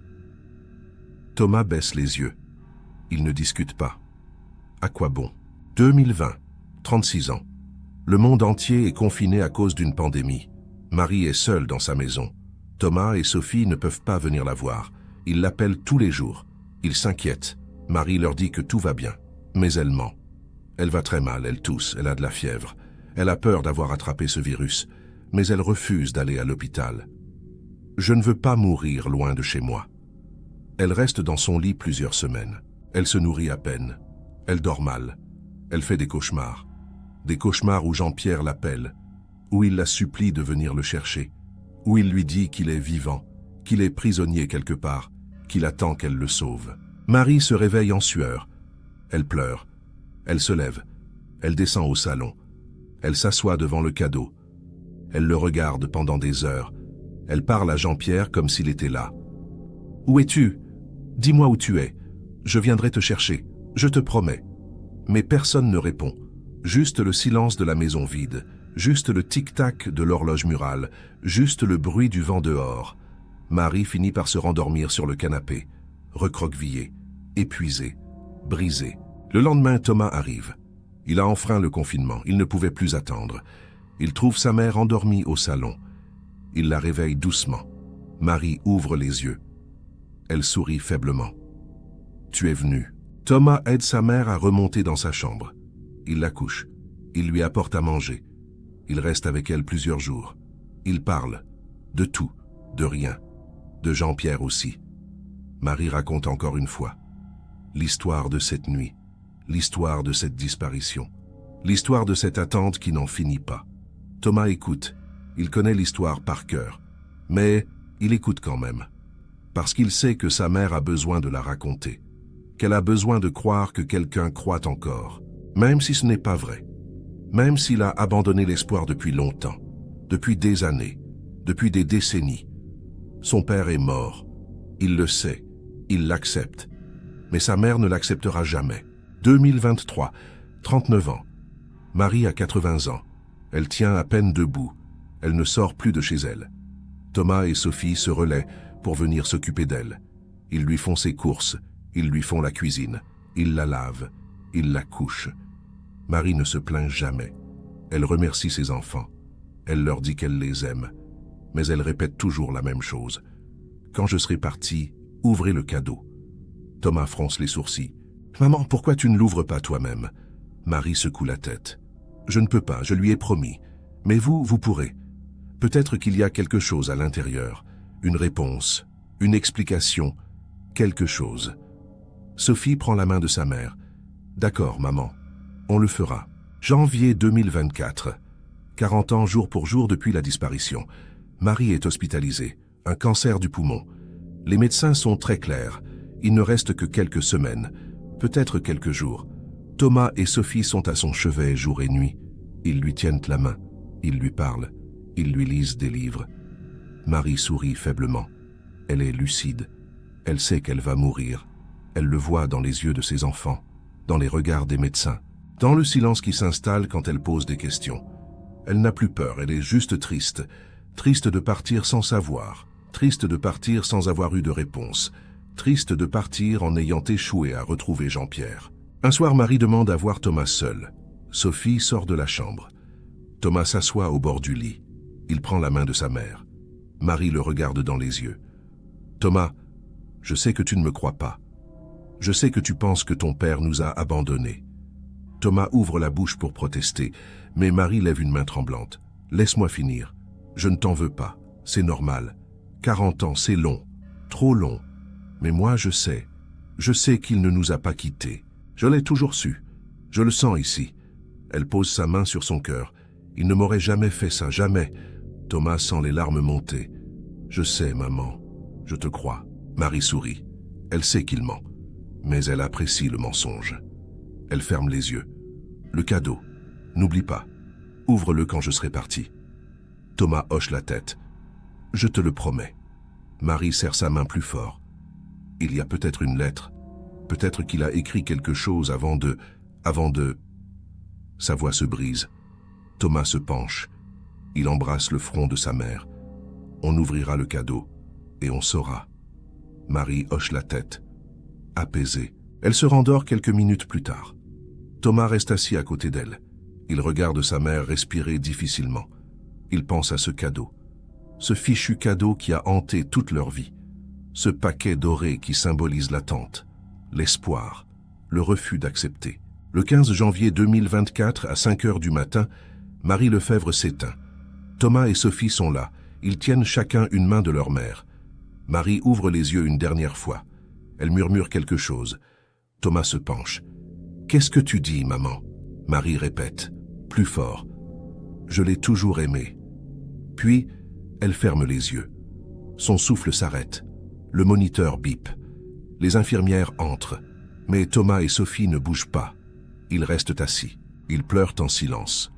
Thomas baisse les yeux. Il ne discute pas. À quoi bon? 2020, 36 ans. Le monde entier est confiné à cause d'une pandémie. Marie est seule dans sa maison. Thomas et Sophie ne peuvent pas venir la voir. Ils l'appellent tous les jours. Ils s'inquiètent. Marie leur dit que tout va bien. Mais elle ment. Elle va très mal, elle tousse, elle a de la fièvre. Elle a peur d'avoir attrapé ce virus. Mais elle refuse d'aller à l'hôpital. « Je ne veux pas mourir loin de chez moi. » Elle reste dans son lit plusieurs semaines. Elle se nourrit à peine. Elle dort mal. Elle fait des cauchemars. Des cauchemars où Jean-Pierre l'appelle, où il la supplie de venir le chercher, où il lui dit qu'il est vivant, qu'il est prisonnier quelque part, qu'il attend qu'elle le sauve. Marie se réveille en sueur. Elle pleure. Elle se lève. Elle descend au salon. Elle s'assoit devant le cadeau. Elle le regarde pendant des heures. Elle parle à Jean-Pierre comme s'il était là. « Où es-tu? Dis-moi où tu es. Je viendrai te chercher. Je te promets. » Mais personne ne répond. Juste le silence de la maison vide. Juste le tic-tac de l'horloge murale. Juste le bruit du vent dehors. Marie finit par se rendormir sur le canapé. Recroquevillée, épuisée, brisée. Le lendemain, Thomas arrive. Il a enfreint le confinement. Il ne pouvait plus attendre. Il trouve sa mère endormie au salon. Il la réveille doucement. Marie ouvre les yeux. Elle sourit faiblement. « Tu es venu. » Thomas aide sa mère à remonter dans sa chambre. Il la couche. Il lui apporte à manger. Il reste avec elle plusieurs jours. Il parle. De tout. De rien. De Jean-Pierre aussi. Marie raconte encore une fois. L'histoire de cette nuit. L'histoire de cette disparition. L'histoire de cette attente qui n'en finit pas. Thomas écoute. Il connaît l'histoire par cœur. Mais il écoute quand même. Parce qu'il sait que sa mère a besoin de la raconter. Qu'elle a besoin de croire que quelqu'un croit encore. Même si ce n'est pas vrai. Même s'il a abandonné l'espoir depuis longtemps. Depuis des années. Depuis des décennies. Son père est mort. Il le sait. Il l'accepte. Mais sa mère ne l'acceptera jamais. 2023, 39 ans. Marie a 80 ans. Elle tient à peine debout. Elle ne sort plus de chez elle. Thomas et Sophie se relaient pour venir s'occuper d'elle. Ils lui font ses courses. Ils lui font la cuisine. Ils la lavent. Ils la couchent. Marie ne se plaint jamais. Elle remercie ses enfants. Elle leur dit qu'elle les aime. Mais elle répète toujours la même chose. Quand je serai partie, ouvrez le cadeau. Thomas fronce les sourcils. « Maman, pourquoi tu ne l'ouvres pas toi-même » Marie secoue la tête. « Je ne peux pas, je lui ai promis. Mais vous pourrez. Peut-être qu'il y a quelque chose à l'intérieur. Une réponse, une explication, quelque chose. » Sophie prend la main de sa mère. « D'accord, maman. On le fera. » Janvier 2024. 40 ans jour pour jour depuis la disparition. Marie est hospitalisée. Un cancer du poumon. Les médecins sont très clairs. Il ne reste que quelques semaines. Peut-être quelques jours. Thomas et Sophie sont à son chevet jour et nuit. Ils lui tiennent la main. Ils lui parlent. Ils lui lisent des livres. Marie sourit faiblement. Elle est lucide. Elle sait qu'elle va mourir. Elle le voit dans les yeux de ses enfants, dans les regards des médecins, dans le silence qui s'installe quand elle pose des questions. Elle n'a plus peur, elle est juste triste. Triste de partir sans savoir. Triste de partir sans avoir eu de réponse. Triste de partir en ayant échoué à retrouver Jean-Pierre. Un soir, Marie demande à voir Thomas seul. Sophie sort de la chambre. Thomas s'assoit au bord du lit. Il prend la main de sa mère. Marie le regarde dans les yeux. « Thomas, je sais que tu ne me crois pas. Je sais que tu penses que ton père nous a abandonnés. » Thomas ouvre la bouche pour protester, mais Marie lève une main tremblante. « Laisse-moi finir. Je ne t'en veux pas. C'est normal. 40 ans, c'est long. Trop long. Mais moi, je sais. Je sais qu'il ne nous a pas quittés. Je l'ai toujours su. Je le sens ici. » Elle pose sa main sur son cœur. « Il ne m'aurait jamais fait ça, jamais. » Thomas sent les larmes monter. « Je sais, maman. Je te crois. » Marie sourit. Elle sait qu'il ment. Mais elle apprécie le mensonge. Elle ferme les yeux. Le cadeau. N'oublie pas. Ouvre-le quand je serai parti. Thomas hoche la tête. Je te le promets. Marie serre sa main plus fort. Il y a peut-être une lettre. Peut-être qu'il a écrit quelque chose avant de... Sa voix se brise. Thomas se penche. Il embrasse le front de sa mère. On ouvrira le cadeau et on saura. Marie hoche la tête. Apaisée. Elle se rendort quelques minutes plus tard. Thomas reste assis à côté d'elle. Il regarde sa mère respirer difficilement. Il pense à ce cadeau. Ce fichu cadeau qui a hanté toute leur vie. Ce paquet doré qui symbolise l'attente, l'espoir, le refus d'accepter. Le 15 janvier 2024, à 5 heures du matin, Marie Lefebvre s'éteint. Thomas et Sophie sont là. Ils tiennent chacun une main de leur mère. Marie ouvre les yeux une dernière fois. Elle murmure quelque chose. Thomas se penche. « Qu'est-ce que tu dis, maman ?» Marie répète, plus fort. « Je l'ai toujours aimé. » Puis, elle ferme les yeux. Son souffle s'arrête. Le moniteur bip. Les infirmières entrent. Mais Thomas et Sophie ne bougent pas. Ils restent assis. Ils pleurent en silence.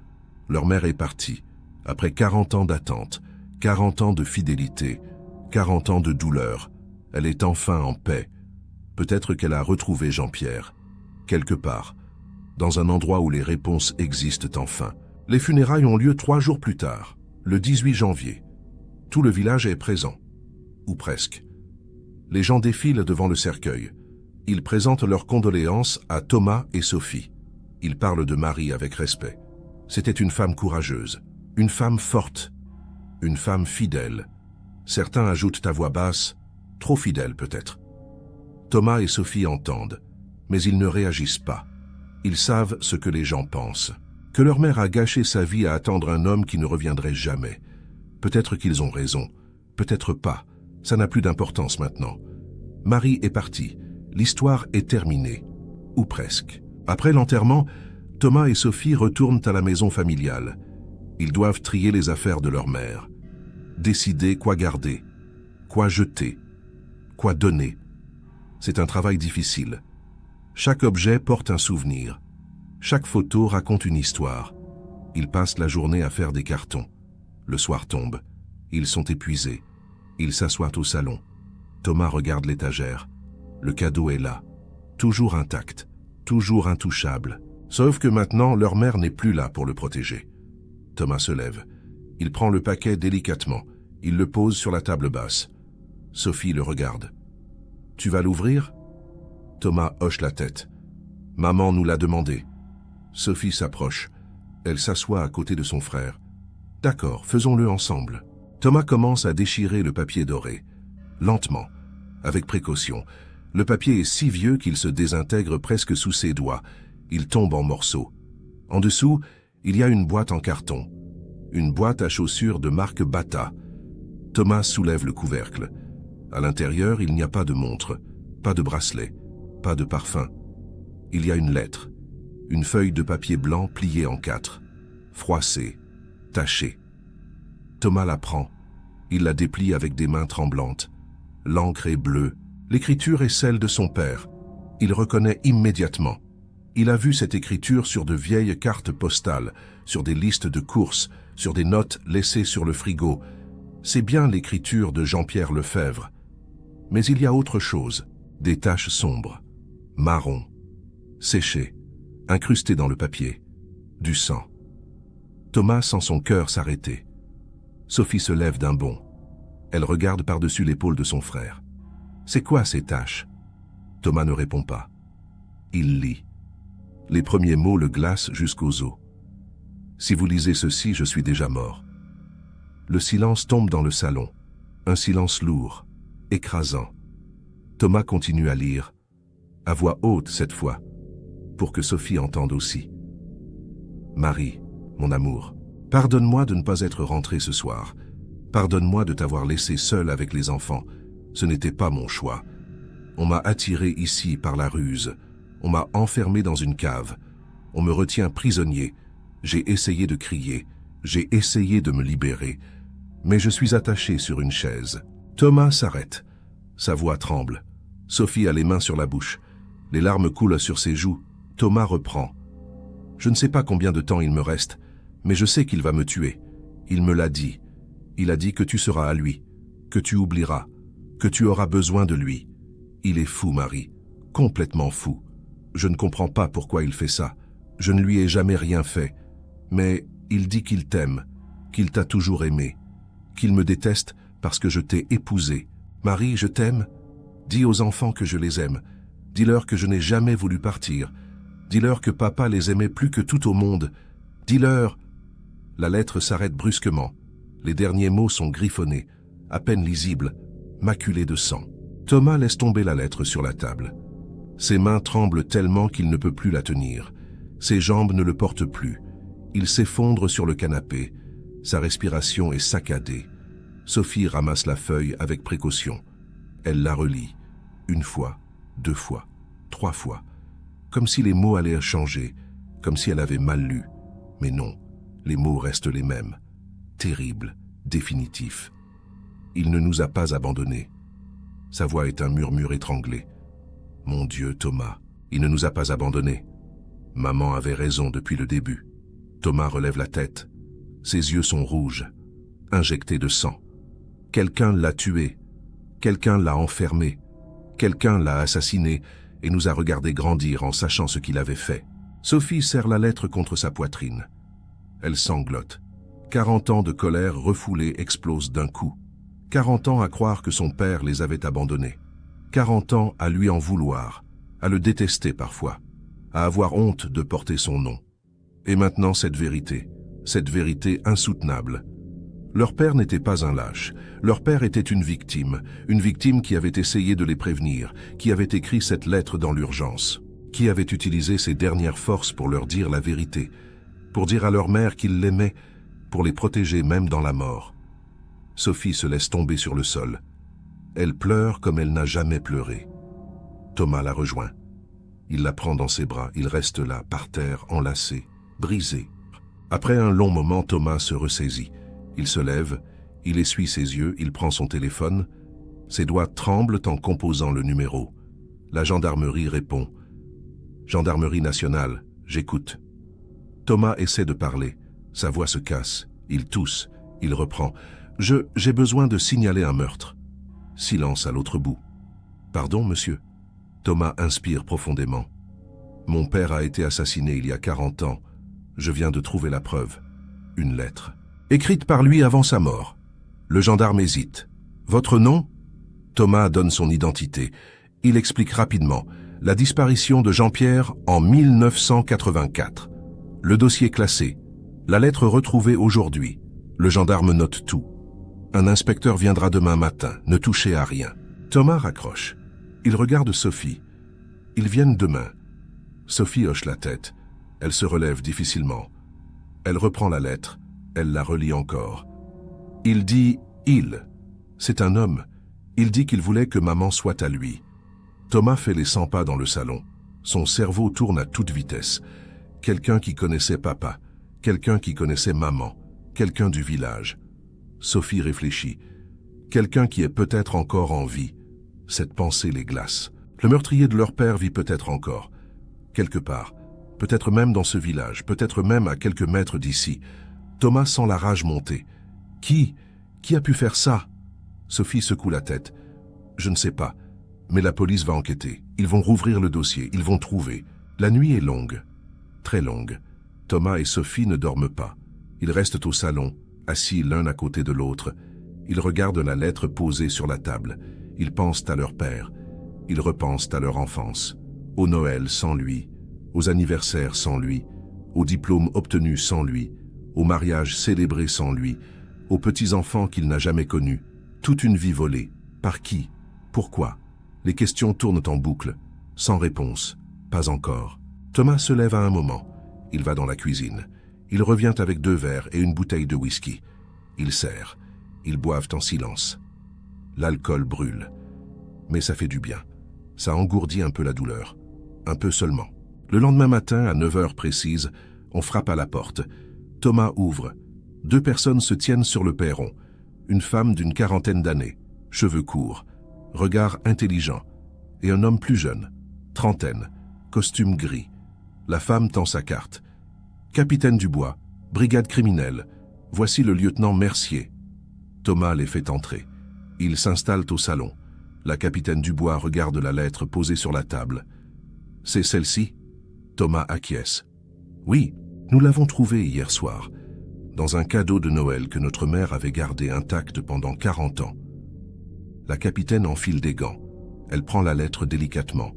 Leur mère est partie. Après 40 ans d'attente, 40 ans de fidélité, 40 ans de douleur, elle est enfin en paix. Peut-être qu'elle a retrouvé Jean-Pierre. Quelque part, dans un endroit où les réponses existent enfin. Les funérailles ont lieu 3 jours plus tard, le 18 janvier. Tout le village est présent. Ou presque. Les gens défilent devant le cercueil. Ils présentent leurs condoléances à Thomas et Sophie. Ils parlent de Marie avec respect. C'était une femme courageuse, une femme forte, une femme fidèle. Certains ajoutent à voix basse, trop fidèle peut-être. Thomas et Sophie entendent, mais ils ne réagissent pas. Ils savent ce que les gens pensent. Que leur mère a gâché sa vie à attendre un homme qui ne reviendrait jamais. Peut-être qu'ils ont raison, peut-être pas. Ça n'a plus d'importance maintenant. Marie est partie. L'histoire est terminée. Ou presque. Après l'enterrement, Thomas et Sophie retournent à la maison familiale. Ils doivent trier les affaires de leur mère. Décider quoi garder, quoi jeter, quoi donner. C'est un travail difficile. Chaque objet porte un souvenir. Chaque photo raconte une histoire. Ils passent la journée à faire des cartons. Le soir tombe. Ils sont épuisés. Ils s'assoient au salon. Thomas regarde l'étagère. Le cadeau est là, toujours intact, toujours intouchable. Sauf que maintenant, leur mère n'est plus là pour le protéger. Thomas se lève. Il prend le paquet délicatement. Il le pose sur la table basse. Sophie le regarde. « Tu vas l'ouvrir » Thomas hoche la tête. « Maman nous l'a demandé. » Sophie s'approche. Elle s'assoit à côté de son frère. « D'accord, faisons-le ensemble. » Thomas commence à déchirer le papier doré. Lentement, avec précaution. Le papier est si vieux qu'il se désintègre presque sous ses doigts. Il tombe en morceaux. En dessous, il y a une boîte en carton. Une boîte à chaussures de marque Bata. Thomas soulève le couvercle. À l'intérieur, il n'y a pas de montre, pas de bracelet, pas de parfum. Il y a une lettre. Une feuille de papier blanc pliée en 4. Froissée, tachée. Thomas la prend. Il la déplie avec des mains tremblantes. L'encre est bleue. L'écriture est celle de son père. Il reconnaît immédiatement. Il a vu cette écriture sur de vieilles cartes postales, sur des listes de courses, sur des notes laissées sur le frigo. C'est bien l'écriture de Jean-Pierre Lefebvre. Mais il y a autre chose. Des taches sombres, marron, séchées, incrustées dans le papier. Du sang. Thomas sent son cœur s'arrêter. Sophie se lève d'un bond. Elle regarde par-dessus l'épaule de son frère. C'est quoi ces taches? Thomas ne répond pas. Il lit. Les premiers mots le glacent jusqu'aux os. Si vous lisez ceci, je suis déjà mort. Le silence tombe dans le salon. Un silence lourd, écrasant. Thomas continue à lire, à voix haute cette fois, pour que Sophie entende aussi. Marie, mon amour, pardonne-moi de ne pas être rentré ce soir. Pardonne-moi de t'avoir laissé seule avec les enfants. Ce n'était pas mon choix. On m'a attiré ici par la ruse. On m'a enfermé dans une cave. On me retient prisonnier. J'ai essayé de crier. J'ai essayé de me libérer. Mais je suis attaché sur une chaise. Thomas s'arrête. Sa voix tremble. Sophie a les mains sur la bouche. Les larmes coulent sur ses joues. Thomas reprend. Je ne sais pas combien de temps il me reste, mais je sais qu'il va me tuer. Il me l'a dit. Il a dit que tu seras à lui, que tu oublieras, que tu auras besoin de lui. Il est fou, Marie, complètement fou. Je ne comprends pas pourquoi il fait ça. Je ne lui ai jamais rien fait. Mais il dit qu'il t'aime, qu'il t'a toujours aimé, qu'il me déteste parce que je t'ai épousée. Marie, je t'aime. Dis aux enfants que je les aime. Dis-leur que je n'ai jamais voulu partir. Dis-leur que papa les aimait plus que tout au monde. Dis-leur... La lettre s'arrête brusquement. Les derniers mots sont griffonnés, à peine lisibles, maculés de sang. Thomas laisse tomber la lettre sur la table. Ses mains tremblent tellement qu'il ne peut plus la tenir. Ses jambes ne le portent plus. Il s'effondre sur le canapé. Sa respiration est saccadée. Sophie ramasse la feuille avec précaution. Elle la relit. Une fois, 2 fois, 3 fois. Comme si les mots allaient changer, comme si elle avait mal lu. Mais non, les mots restent les mêmes. Terrible, définitif. Il ne nous a pas abandonnés. Sa voix est un murmure étranglé. Mon Dieu, Thomas, il ne nous a pas abandonnés. Maman avait raison depuis le début. Thomas relève la tête. Ses yeux sont rouges, injectés de sang. Quelqu'un l'a tué. Quelqu'un l'a enfermé. Quelqu'un l'a assassiné et nous a regardé grandir en sachant ce qu'il avait fait. Sophie serre la lettre contre sa poitrine. Elle sanglote. 40 ans de colère refoulée explosent d'un coup. 40 ans à croire que son père les avait abandonnés. 40 ans à lui en vouloir, à le détester parfois, à avoir honte de porter son nom. Et maintenant cette vérité insoutenable. Leur père n'était pas un lâche, leur père était une victime qui avait essayé de les prévenir, qui avait écrit cette lettre dans l'urgence, qui avait utilisé ses dernières forces pour leur dire la vérité, pour dire à leur mère qu'il l'aimait, pour les protéger même dans la mort. Sophie se laisse tomber sur le sol. Elle pleure comme elle n'a jamais pleuré. Thomas la rejoint. Il la prend dans ses bras, il reste là, par terre, enlacé, brisé. Après un long moment, Thomas se ressaisit. Il se lève, il essuie ses yeux, il prend son téléphone. Ses doigts tremblent en composant le numéro. La gendarmerie répond. Gendarmerie nationale, j'écoute. Thomas essaie de parler. Sa voix se casse. Il tousse. Il reprend. J'ai besoin de signaler un meurtre. Silence à l'autre bout. Pardon, monsieur? Thomas inspire profondément. Mon père a été assassiné il y a 40 ans. Je viens de trouver la preuve. Une lettre. Écrite par lui avant sa mort. Le gendarme hésite. Votre nom? Thomas donne son identité. Il explique rapidement. La disparition de Jean-Pierre en 1984. Le dossier classé. La lettre retrouvée aujourd'hui. Le gendarme note tout. Un inspecteur viendra demain matin. Ne touchez à rien. Thomas raccroche. Il regarde Sophie. Ils viennent demain. Sophie hoche la tête. Elle se relève difficilement. Elle reprend la lettre. Elle la relit encore. Il dit « il ». C'est un homme. Il dit qu'il voulait que maman soit à lui. Thomas fait les 100 pas dans le salon. Son cerveau tourne à toute vitesse. Quelqu'un qui connaissait papa. Quelqu'un qui connaissait maman. Quelqu'un du village. Sophie réfléchit. Quelqu'un qui est peut-être encore en vie. Cette pensée les glace. Le meurtrier de leur père vit peut-être encore. Quelque part. Peut-être même dans ce village. Peut-être même à quelques mètres d'ici. Thomas sent la rage monter. Qui a pu faire ça? Sophie secoue la tête. Je ne sais pas. Mais la police va enquêter. Ils vont rouvrir le dossier. Ils vont trouver. La nuit est longue. Très longue. Thomas et Sophie ne dorment pas. Ils restent au salon, assis l'un à côté de l'autre. Ils regardent la lettre posée sur la table. Ils pensent à leur père. Ils repensent à leur enfance. Au Noël sans lui. Aux anniversaires sans lui. Aux diplômes obtenus sans lui. Au mariage célébré sans lui. Aux petits-enfants qu'il n'a jamais connus. Toute une vie volée. Par qui? Pourquoi? Les questions tournent en boucle. Sans réponse. Pas encore. Thomas se lève à un moment. Il va dans la cuisine. Il revient avec 2 verres et une bouteille de whisky. Ils serrent. Ils boivent en silence. L'alcool brûle. Mais ça fait du bien. Ça engourdit un peu la douleur. Un peu seulement. Le lendemain matin, à 9 heures précises, on frappe à la porte. Thomas ouvre. 2 personnes se tiennent sur le perron. Une femme d'une 40aine d'années, cheveux courts, regard intelligent, et un homme plus jeune, Trentaine, costume gris. La femme tend sa carte. Capitaine Dubois, brigade criminelle. Voici le lieutenant Mercier. Thomas les fait entrer. Ils s'installent au salon. La capitaine Dubois regarde la lettre posée sur la table. C'est celle-ci? Thomas acquiesce. Oui, nous l'avons trouvée hier soir, dans un cadeau de Noël que notre mère avait gardé intact pendant 40 ans. La capitaine enfile des gants. Elle prend la lettre délicatement.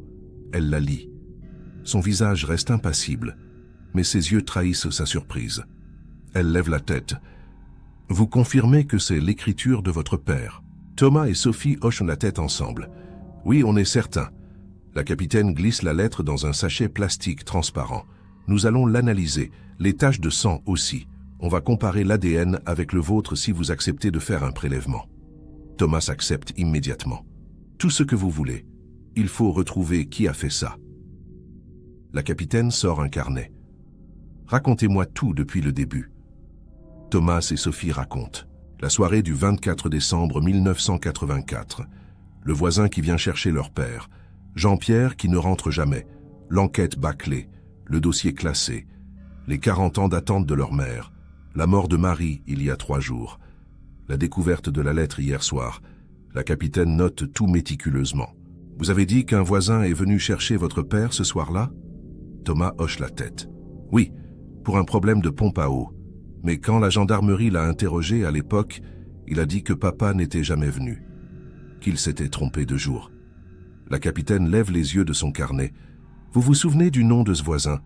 Elle la lit. Son visage reste impassible, mais ses yeux trahissent sa surprise. Elle lève la tête. « Vous confirmez que c'est l'écriture de votre père ?» Thomas et Sophie hochent la tête ensemble. « Oui, on est certain. » La capitaine glisse la lettre dans un sachet plastique transparent. « Nous allons l'analyser, les taches de sang aussi. On va comparer l'ADN avec le vôtre si vous acceptez de faire un prélèvement. » Thomas accepte immédiatement. « Tout ce que vous voulez. Il faut retrouver qui a fait ça. » La capitaine sort un carnet. « Racontez-moi tout depuis le début. » Thomas et Sophie racontent. La soirée du 24 décembre 1984. Le voisin qui vient chercher leur père. Jean-Pierre qui ne rentre jamais. L'enquête bâclée. Le dossier classé. Les 40 ans d'attente de leur mère. La mort de Marie il y a 3 jours. La découverte de la lettre hier soir. La capitaine note tout méticuleusement. « Vous avez dit qu'un voisin est venu chercher votre père ce soir-là » Thomas hoche la tête. « Oui, pour un problème de pompe à eau. Mais quand la gendarmerie l'a interrogé à l'époque, il a dit que papa n'était jamais venu, qu'il s'était trompé de jour. » La capitaine lève les yeux de son carnet. « Vous vous souvenez du nom de ce voisin ?»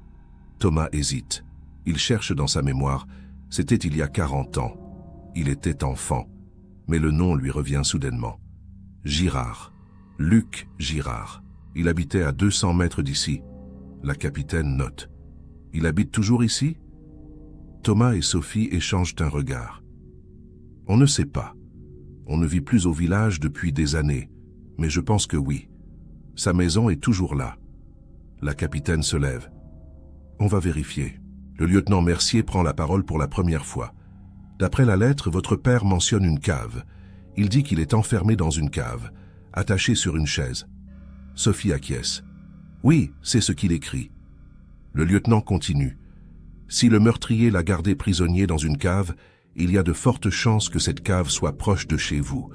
Thomas hésite. Il cherche dans sa mémoire. C'était il y a 40 ans. Il était enfant, mais le nom lui revient soudainement. Girard. Luc Girard. Il habitait à 200 mètres d'ici. La capitaine note. « Il habite toujours ici ?» Thomas et Sophie échangent un regard. « On ne sait pas. On ne vit plus au village depuis des années, mais je pense que oui. Sa maison est toujours là. » La capitaine se lève. « On va vérifier. » Le lieutenant Mercier prend la parole pour la première fois. « D'après la lettre, votre père mentionne une cave. Il dit qu'il est enfermé dans une cave, attaché sur une chaise. » Sophie acquiesce. « Oui, c'est ce qu'il écrit. » Le lieutenant continue. « Si le meurtrier l'a gardé prisonnier dans une cave, il y a de fortes chances que cette cave soit proche de chez vous.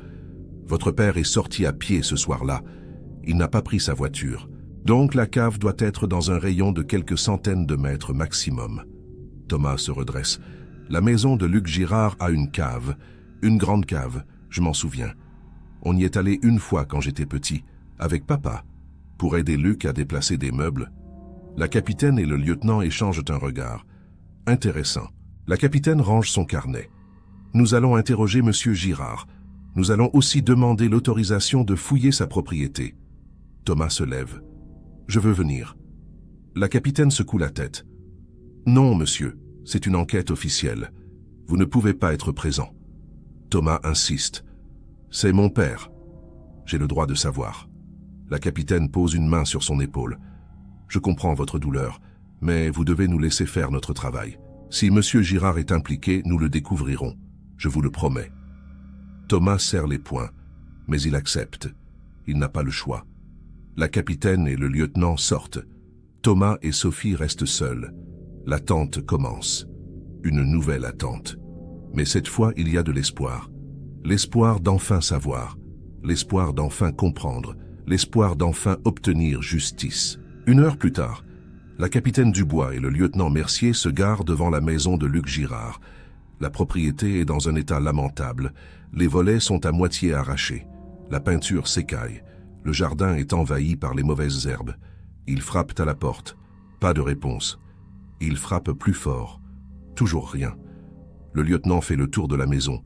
Votre père est sorti à pied ce soir-là. Il n'a pas pris sa voiture. Donc la cave doit être dans un rayon de quelques centaines de mètres maximum. » Thomas se redresse. « La maison de Luc Girard a une cave. Une grande cave, je m'en souviens. On y est allé une fois quand j'étais petit, avec papa, pour aider Luc à déplacer des meubles. » La capitaine et le lieutenant échangent un regard. Intéressant. La capitaine range son carnet. « Nous allons interroger Monsieur Girard. Nous allons aussi demander l'autorisation de fouiller sa propriété. » Thomas se lève. « Je veux venir. » La capitaine secoue la tête. « Non, monsieur, c'est une enquête officielle. Vous ne pouvez pas être présent. » Thomas insiste. « C'est mon père. J'ai le droit de savoir. » La capitaine pose une main sur son épaule. « Je comprends votre douleur, mais vous devez nous laisser faire notre travail. Si Monsieur Girard est impliqué, nous le découvrirons. Je vous le promets. » Thomas serre les poings, mais il accepte. Il n'a pas le choix. La capitaine et le lieutenant sortent. Thomas et Sophie restent seuls. L'attente commence. Une nouvelle attente. Mais cette fois, il y a de l'espoir. L'espoir d'enfin savoir. L'espoir d'enfin comprendre. L'espoir d'enfin obtenir justice. 1 heure plus tard, la capitaine Dubois et le lieutenant Mercier se garent devant la maison de Luc Girard. La propriété est dans un état lamentable. Les volets sont à moitié arrachés. La peinture s'écaille. Le jardin est envahi par les mauvaises herbes. Ils frappent à la porte. Pas de réponse. Ils frappent plus fort. Toujours rien. Le lieutenant fait le tour de la maison.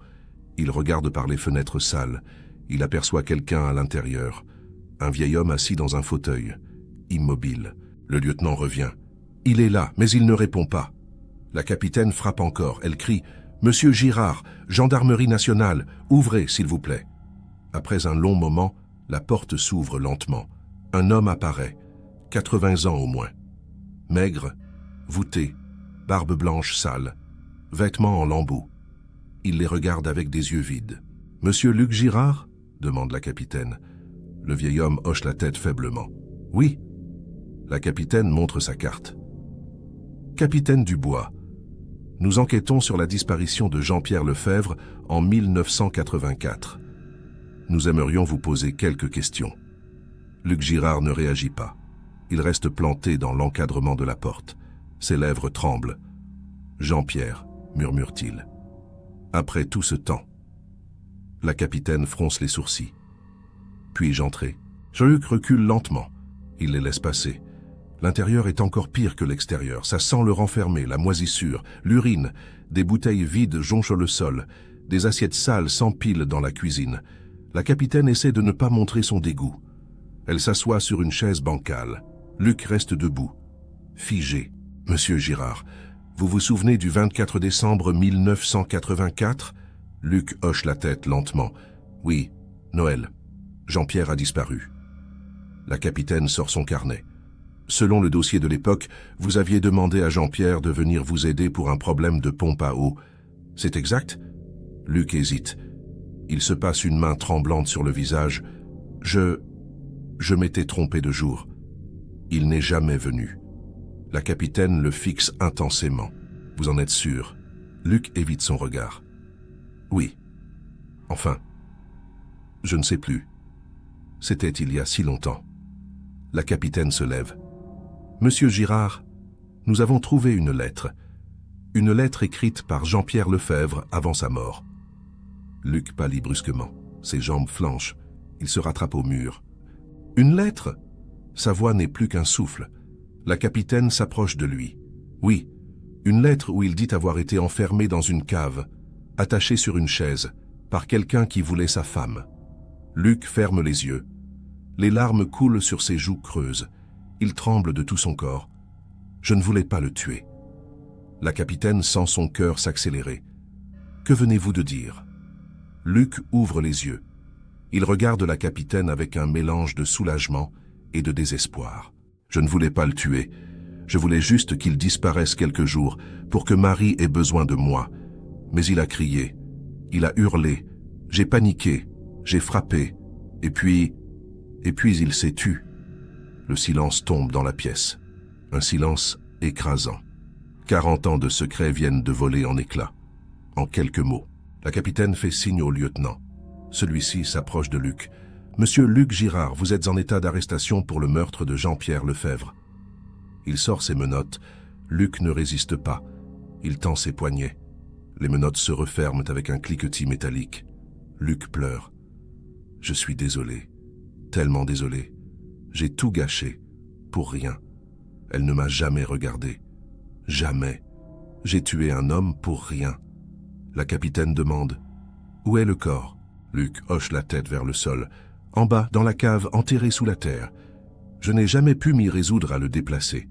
Il regarde par les fenêtres sales. Il aperçoit quelqu'un à l'intérieur. Un vieil homme assis dans un fauteuil. Immobile. Le lieutenant revient. Il est là, mais il ne répond pas. La capitaine frappe encore. Elle crie « Monsieur Girard, gendarmerie nationale, ouvrez, s'il vous plaît. » Après un long moment, la porte s'ouvre lentement. Un homme apparaît, 80 ans au moins. Maigre, voûté, barbe blanche sale, vêtements en lambeaux. Il les regarde avec des yeux vides. « Monsieur Luc Girard ?» demande la capitaine. Le vieil homme hoche la tête faiblement. « Oui. » La capitaine montre sa carte. Capitaine Dubois, nous enquêtons sur la disparition de Jean-Pierre Lefebvre en 1984. Nous aimerions vous poser quelques questions. Luc Girard ne réagit pas. Il reste planté dans l'encadrement de la porte. Ses lèvres tremblent. « Jean-Pierre », murmure-t-il. Après tout ce temps. La capitaine fronce les sourcils. Puis-je entrer? Jean-Luc recule lentement. Il les laisse passer. L'intérieur est encore pire que l'extérieur. Ça sent le renfermé, la moisissure, l'urine. Des bouteilles vides jonchent le sol. Des assiettes sales s'empilent dans la cuisine. La capitaine essaie de ne pas montrer son dégoût. Elle s'assoit sur une chaise bancale. Luc reste debout, figé. « Monsieur Girard, vous vous souvenez du 24 décembre 1984 ?» Luc hoche la tête lentement. « Oui, Noël. Jean-Pierre a disparu. » La capitaine sort son carnet. « Selon le dossier de l'époque, vous aviez demandé à Jean-Pierre de venir vous aider pour un problème de pompe à eau. C'est exact ?» Luc hésite. Il se passe une main tremblante sur le visage. « Je m'étais trompé de jour. Il n'est jamais venu. » La capitaine le fixe intensément. « Vous en êtes sûr ?» Luc évite son regard. « Oui. Enfin, je ne sais plus. C'était il y a si longtemps. » La capitaine se lève. « Monsieur Girard, nous avons trouvé une lettre. Une lettre écrite par Jean-Pierre Lefebvre avant sa mort. » Luc pâlit brusquement. Ses jambes flanchent. Il se rattrape au mur. « Une lettre ?» Sa voix n'est plus qu'un souffle. La capitaine s'approche de lui. « Oui, une lettre où il dit avoir été enfermé dans une cave, attaché sur une chaise, par quelqu'un qui voulait sa femme. » Luc ferme les yeux. Les larmes coulent sur ses joues creuses. Il tremble de tout son corps. « Je ne voulais pas le tuer. » La capitaine sent son cœur s'accélérer. « Que venez-vous de dire ?» Luc ouvre les yeux. Il regarde la capitaine avec un mélange de soulagement et de désespoir. « Je ne voulais pas le tuer. Je voulais juste qu'il disparaisse quelques jours pour que Marie ait besoin de moi. Mais il a crié. Il a hurlé. J'ai paniqué. J'ai frappé. Et puis il s'est tu. » Le silence tombe dans la pièce. Un silence écrasant. 40 ans de secrets viennent de voler en éclats. En quelques mots. La capitaine fait signe au lieutenant. Celui-ci s'approche de Luc. « Monsieur Luc Girard, vous êtes en état d'arrestation pour le meurtre de Jean-Pierre Lefebvre. » Il sort ses menottes. Luc ne résiste pas. Il tend ses poignets. Les menottes se referment avec un cliquetis métallique. Luc pleure. « Je suis désolé. Tellement désolé. J'ai tout gâché. Pour rien. Elle ne m'a jamais regardé. Jamais. J'ai tué un homme pour rien. » La capitaine demande. « Où est le corps ?» Luc hoche la tête vers le sol. « En bas, dans la cave, enterré sous la terre. Je n'ai jamais pu m'y résoudre à le déplacer.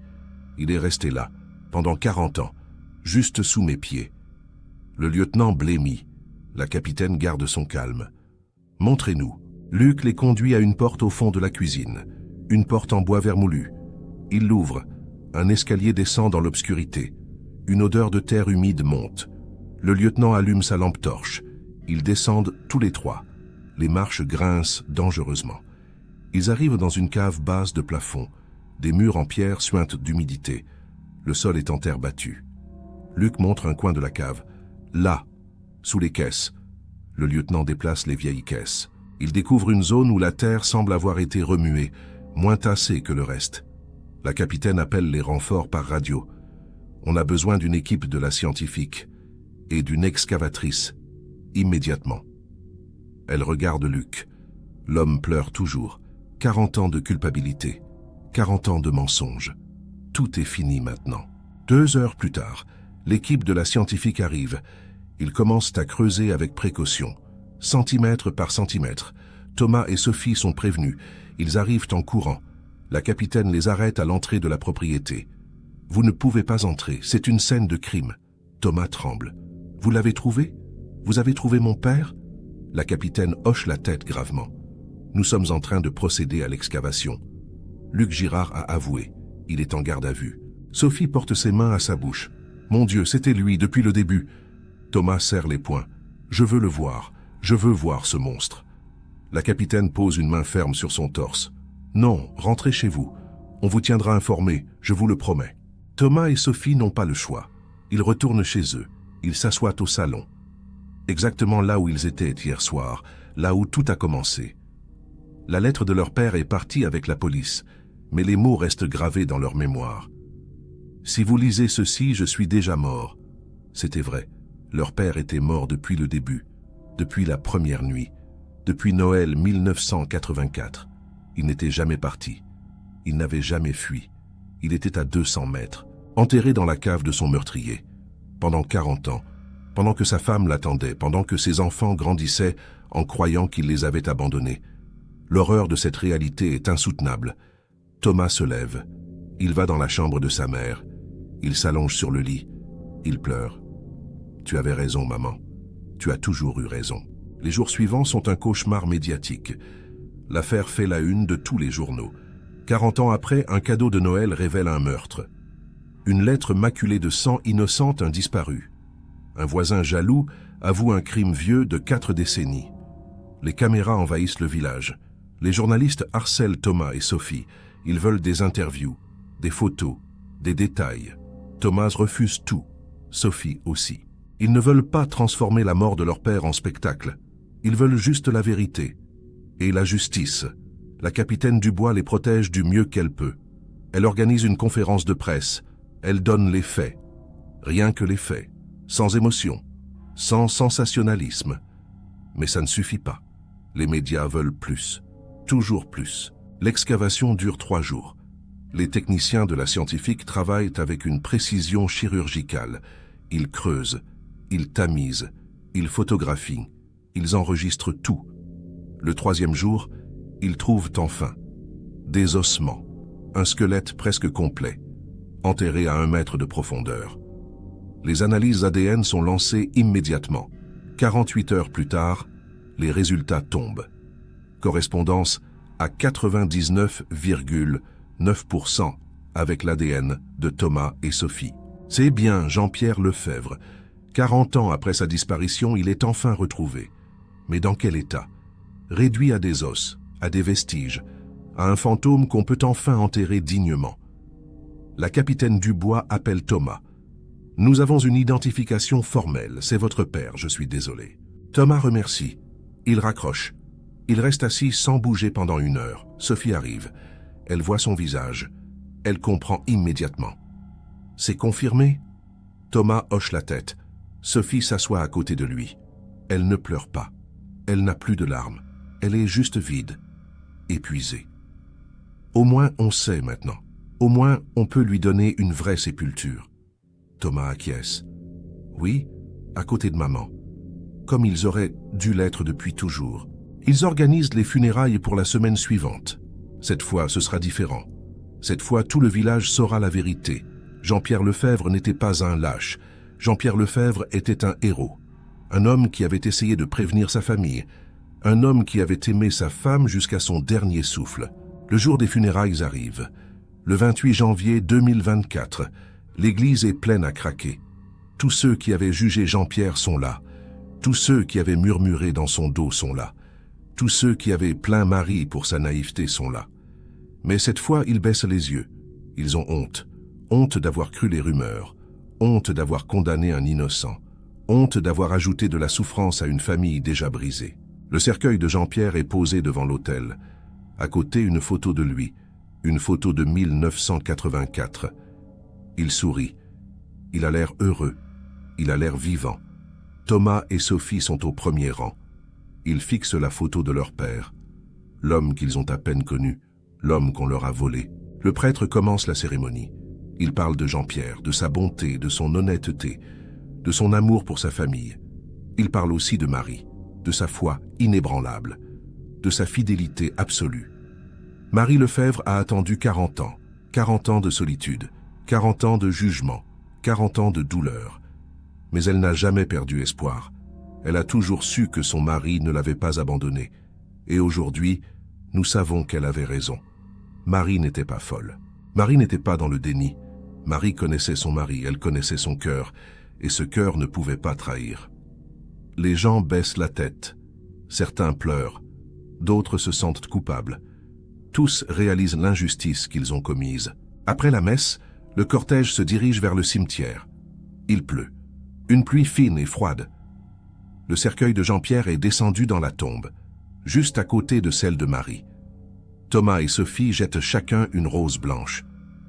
Il est resté là, pendant 40 ans, juste sous mes pieds. » Le lieutenant blêmit. La capitaine garde son calme. « Montrez-nous. » Luc les conduit à une porte au fond de la cuisine. Une porte en bois vermoulu. Il l'ouvre. Un escalier descend dans l'obscurité. Une odeur de terre humide monte. Le lieutenant allume sa lampe torche. Ils descendent tous les trois. Les marches grincent dangereusement. Ils arrivent dans une cave basse de plafond. Des murs en pierre suintent d'humidité. Le sol est en terre battue. Luc montre un coin de la cave. Là, sous les caisses. Le lieutenant déplace les vieilles caisses. Il découvre une zone où la terre semble avoir été remuée, moins tassée que le reste. La capitaine appelle les renforts par radio. On a besoin d'une équipe de la scientifique et d'une excavatrice, immédiatement. Elle regarde Luc. L'homme pleure toujours. 40 ans de culpabilité. 40 ans de mensonges. Tout est fini maintenant. 2 heures plus tard, l'équipe de la scientifique arrive. Ils commencent à creuser avec précaution. Centimètre par centimètre. Thomas et Sophie sont prévenus. Ils arrivent en courant. La capitaine les arrête à l'entrée de la propriété. « Vous ne pouvez pas entrer, c'est une scène de crime. » Thomas tremble. « Vous l'avez trouvé? Vous avez trouvé mon père ?» La capitaine hoche la tête gravement. « Nous sommes en train de procéder à l'excavation. » Luc Girard a avoué. Il est en garde à vue. Sophie porte ses mains à sa bouche. « Mon Dieu, c'était lui depuis le début. » Thomas serre les poings. « Je veux le voir. Je veux voir ce monstre. » La capitaine pose une main ferme sur son torse. « Non, rentrez chez vous. On vous tiendra informé, je vous le promets. Thomas et Sophie n'ont pas le choix. Ils retournent chez eux. Ils s'assoient au salon. Exactement là où ils étaient hier soir, là où tout a commencé. La lettre de leur père est partie avec la police, mais les mots restent gravés dans leur mémoire. Si vous lisez ceci, je suis déjà mort. C'était vrai. Leur père était mort depuis le début, depuis la première nuit, depuis Noël 1984. Il n'était jamais parti. Il n'avait jamais fui. Il était à 200 mètres, enterré dans la cave de son meurtrier. Pendant 40 ans, pendant que sa femme l'attendait, pendant que ses enfants grandissaient en croyant qu'il les avait abandonnés. L'horreur de cette réalité est insoutenable. Thomas se lève. Il va dans la chambre de sa mère. Il s'allonge sur le lit. Il pleure. « Tu avais raison, maman. Tu as toujours eu raison. » Les jours suivants sont un cauchemar médiatique. L'affaire fait la une de tous les journaux. 40 ans après, un cadeau de Noël révèle un meurtre. Une lettre maculée de sang innocente, un disparu. Un voisin jaloux avoue un crime vieux de 4 décennies. Les caméras envahissent le village. Les journalistes harcèlent Thomas et Sophie. Ils veulent des interviews, des photos, des détails. Thomas refuse tout, Sophie aussi. Ils ne veulent pas transformer la mort de leur père en spectacle. Ils veulent juste la vérité. Et la justice. La capitaine Dubois les protège du mieux qu'elle peut. Elle organise une conférence de presse. Elle donne les faits. Rien que les faits. Sans émotion. Sans sensationnalisme. Mais ça ne suffit pas. Les médias veulent plus. Toujours plus. L'excavation dure 3 jours. Les techniciens de la scientifique travaillent avec une précision chirurgicale. Ils creusent, ils tamisent, ils photographient, ils enregistrent tout. Le 3e jour, ils trouvent enfin des ossements, un squelette presque complet, enterré à 1 mètre de profondeur. Les analyses ADN sont lancées immédiatement. 48 heures plus tard, les résultats tombent. Correspondance à 99,9% avec l'ADN de Thomas et Sophie. C'est bien Jean-Pierre Lefebvre. 40 ans après sa disparition, il est enfin retrouvé. Mais dans quel état? Réduit à des os, à des vestiges, à un fantôme qu'on peut enfin enterrer dignement. La capitaine Dubois appelle Thomas. « Nous avons une identification formelle, c'est votre père, je suis désolé. » Thomas remercie. Il raccroche. Il reste assis sans bouger pendant 1 heure. Sophie arrive. Elle voit son visage. Elle comprend immédiatement. « C'est confirmé ?» Thomas hoche la tête. Sophie s'assoit à côté de lui. Elle ne pleure pas. Elle n'a plus de larmes. Elle est juste vide, épuisée. Au moins on sait maintenant. Au moins on peut lui donner une vraie sépulture. Thomas acquiesce. Oui, à côté de maman. Comme ils auraient dû l'être depuis toujours. Ils organisent les funérailles pour la semaine suivante. Cette fois, ce sera différent. Cette fois, tout le village saura la vérité. Jean-Pierre Lefebvre n'était pas un lâche. Jean-Pierre Lefebvre était un héros. Un homme qui avait essayé de prévenir sa famille. Un homme qui avait aimé sa femme jusqu'à son dernier souffle. Le jour des funérailles arrive. Le 28 janvier 2024. L'église est pleine à craquer. Tous ceux qui avaient jugé Jean-Pierre sont là. Tous ceux qui avaient murmuré dans son dos sont là. Tous ceux qui avaient plaint Marie pour sa naïveté sont là. Mais cette fois, ils baissent les yeux. Ils ont honte. Honte d'avoir cru les rumeurs. Honte d'avoir condamné un innocent. Honte d'avoir ajouté de la souffrance à une famille déjà brisée. Le cercueil de Jean-Pierre est posé devant l'autel. À côté, une photo de lui. Une photo de 1984. Il sourit. Il a l'air heureux. Il a l'air vivant. Thomas et Sophie sont au premier rang. Ils fixent la photo de leur père. L'homme qu'ils ont à peine connu. L'homme qu'on leur a volé. Le prêtre commence la cérémonie. Il parle de Jean-Pierre, de sa bonté, de son honnêteté, de son amour pour sa famille. Il parle aussi de Marie, de sa foi inébranlable, de sa fidélité absolue. Marie Lefebvre a attendu 40 ans. 40 ans de solitude, 40 ans de jugement, 40 ans de douleur. Mais elle n'a jamais perdu espoir. Elle a toujours su que son mari ne l'avait pas abandonnée. Et aujourd'hui, nous savons qu'elle avait raison. Marie n'était pas folle. Marie n'était pas dans le déni. Marie connaissait son mari, elle connaissait son cœur, et ce cœur ne pouvait pas trahir. Les gens baissent la tête. Certains pleurent. D'autres se sentent coupables. Tous réalisent l'injustice qu'ils ont commise. Après la messe, le cortège se dirige vers le cimetière. Il pleut. Une pluie fine et froide. Le cercueil de Jean-Pierre est descendu dans la tombe, juste à côté de celle de Marie. Thomas et Sophie jettent chacun une rose blanche.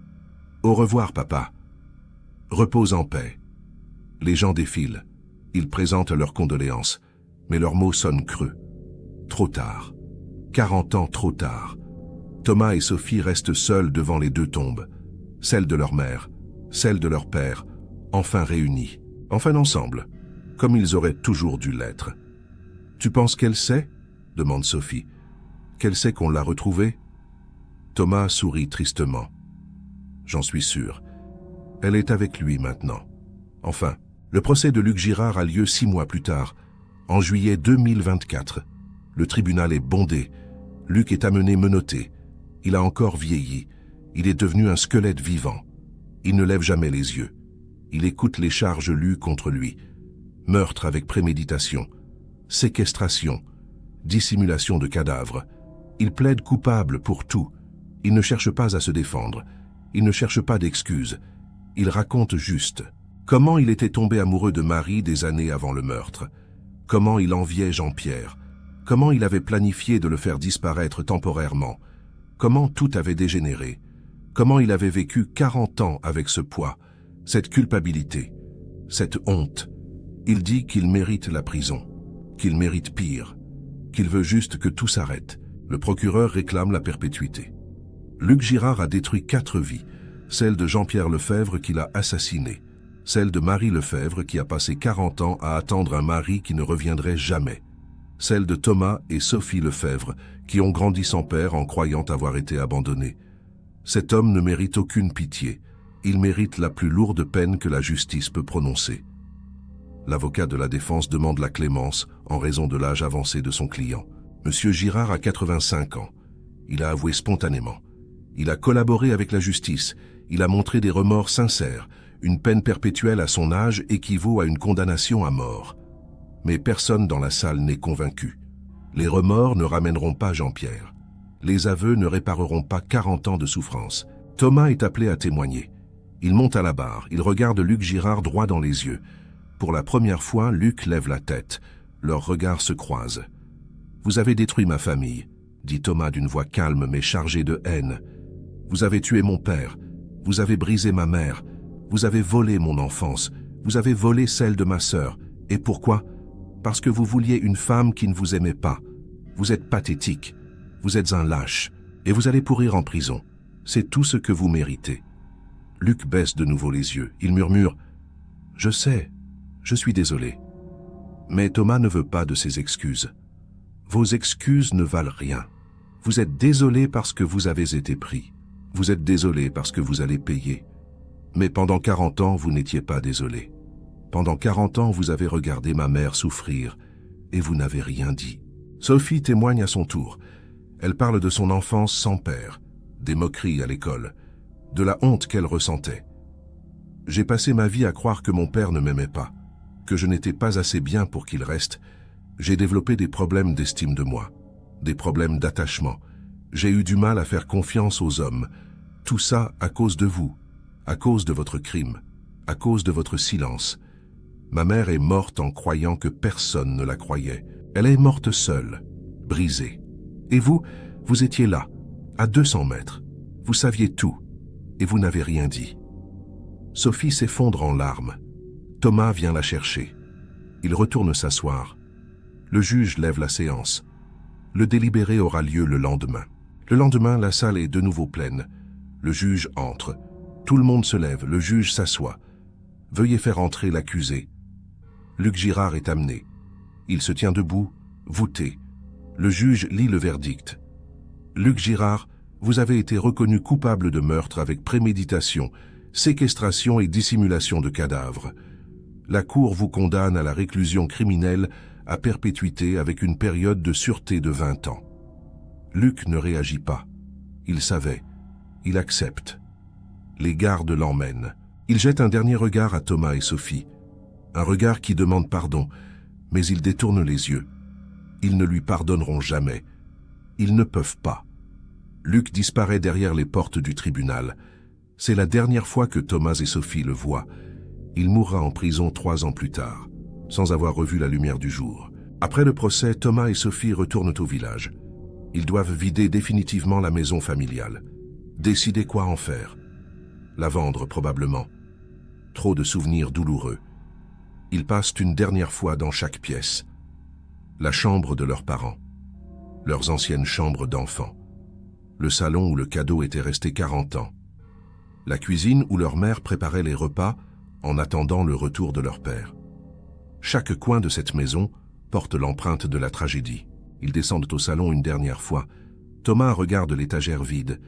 « Au revoir, papa. Repose en paix. » Les gens défilent. Ils présentent leurs condoléances, mais leurs mots sonnent creux. Trop tard. 40 ans trop tard. Thomas et Sophie restent seuls devant les deux tombes, celle de leur mère, celle de leur père, enfin réunis, enfin ensemble, comme ils auraient toujours dû l'être. « Tu penses qu'elle sait ?» demande Sophie. « Qu'elle sait qu'on l'a retrouvée ?» Thomas sourit tristement. « J'en suis sûr. Elle est avec lui maintenant. » Enfin, le procès de Luc Girard a lieu 6 mois plus tard, en juillet 2024. Le tribunal est bondé. Luc est amené menotté. Il a encore vieilli. Il est devenu un squelette vivant. Il ne lève jamais les yeux. Il écoute les charges lues contre lui. Meurtre avec préméditation, séquestration, dissimulation de cadavres. Il plaide coupable pour tout. Il ne cherche pas à se défendre. Il ne cherche pas d'excuses. Il raconte juste comment il était tombé amoureux de Marie des années avant le meurtre, comment il enviait Jean-Pierre, comment il avait planifié de le faire disparaître temporairement, comment tout avait dégénéré, comment il avait vécu 40 ans avec ce poids, cette culpabilité, cette honte. Il dit qu'il mérite la prison, qu'il mérite pire, qu'il veut juste que tout s'arrête. Le procureur réclame la perpétuité. Luc Girard a détruit 4 vies, celle de Jean-Pierre Lefebvre qu'il a assassiné, celle de Marie Lefebvre qui a passé 40 ans à attendre un mari qui ne reviendrait jamais, celle de Thomas et Sophie Lefebvre qui ont grandi sans père en croyant avoir été abandonnés. Cet homme ne mérite aucune pitié. Il mérite la plus lourde peine que la justice peut prononcer. L'avocat de la défense demande la clémence en raison de l'âge avancé de son client. Monsieur Girard a 85 ans. Il a avoué spontanément. Il a collaboré avec la justice. Il a montré des remords sincères. Une peine perpétuelle à son âge équivaut à une condamnation à mort. Mais personne dans la salle n'est convaincu. Les remords ne ramèneront pas Jean-Pierre. Les aveux ne répareront pas 40 ans de souffrance. Thomas est appelé à témoigner. Il monte à la barre. Il regarde Luc Girard droit dans les yeux. Pour la première fois, Luc lève la tête. Leurs regards se croisent. « Vous avez détruit ma famille, » dit Thomas d'une voix calme mais chargée de haine. « Vous avez tué mon père. Vous avez brisé ma mère. Vous avez volé mon enfance. Vous avez volé celle de ma sœur. Et pourquoi ? Parce que vous vouliez une femme qui ne vous aimait pas. Vous êtes pathétique. Vous êtes un lâche. Et vous allez pourrir en prison. C'est tout ce que vous méritez. » Luc baisse de nouveau les yeux. Il murmure « Je sais, je suis désolé. » Mais Thomas ne veut pas de ses excuses. Vos excuses ne valent rien. Vous êtes désolé parce que vous avez été pris. Vous êtes désolé parce que vous allez payer. Mais pendant 40 ans, vous n'étiez pas désolé. Pendant 40 ans, vous avez regardé ma mère souffrir et vous n'avez rien dit. Sophie témoigne à son tour. Elle parle de son enfance sans père, des moqueries à l'école, de la honte qu'elle ressentait. « J'ai passé ma vie à croire que mon père ne m'aimait pas, que je n'étais pas assez bien pour qu'il reste. J'ai développé des problèmes d'estime de moi, des problèmes d'attachement. J'ai eu du mal à faire confiance aux hommes. Tout ça à cause de vous, à cause de votre crime, à cause de votre silence. Ma mère est morte en croyant que personne ne la croyait. Elle est morte seule, brisée. Et vous, vous étiez là, à 200 mètres. Vous saviez tout, et vous n'avez rien dit. » Sophie s'effondre en larmes. Thomas vient la chercher. Il retourne s'asseoir. Le juge lève la séance. Le délibéré aura lieu le lendemain. Le lendemain, la salle est de nouveau pleine. Le juge entre. Tout le monde se lève. Le juge s'assoit. « Veuillez faire entrer l'accusé. » Luc Girard est amené. Il se tient debout, voûté. Le juge lit le verdict. « Luc Girard, vous avez été reconnu coupable de meurtre avec préméditation, séquestration et dissimulation de cadavres. La Cour vous condamne à la réclusion criminelle à perpétuité avec une période de sûreté de 20 ans. » Luc ne réagit pas. Il savait. Il accepte. Les gardes l'emmènent. Il jette un dernier regard à Thomas et Sophie. Un regard qui demande pardon, mais ils détournent les yeux. Ils ne lui pardonneront jamais. Ils ne peuvent pas. Luc disparaît derrière les portes du tribunal. C'est la dernière fois que Thomas et Sophie le voient. Il mourra en prison 3 ans plus tard, sans avoir revu la lumière du jour. Après le procès, Thomas et Sophie retournent au village. Ils doivent vider définitivement la maison familiale. Décider quoi en faire. La vendre probablement. Trop de souvenirs douloureux. Ils passent une dernière fois dans chaque pièce. La chambre de leurs parents. Leurs anciennes chambres d'enfants. Le salon où le cadeau était resté 40 ans. La cuisine où leur mère préparait les repas en attendant le retour de leur père. Chaque coin de cette maison porte l'empreinte de la tragédie. Ils descendent au salon une dernière fois. Thomas regarde l'étagère vide,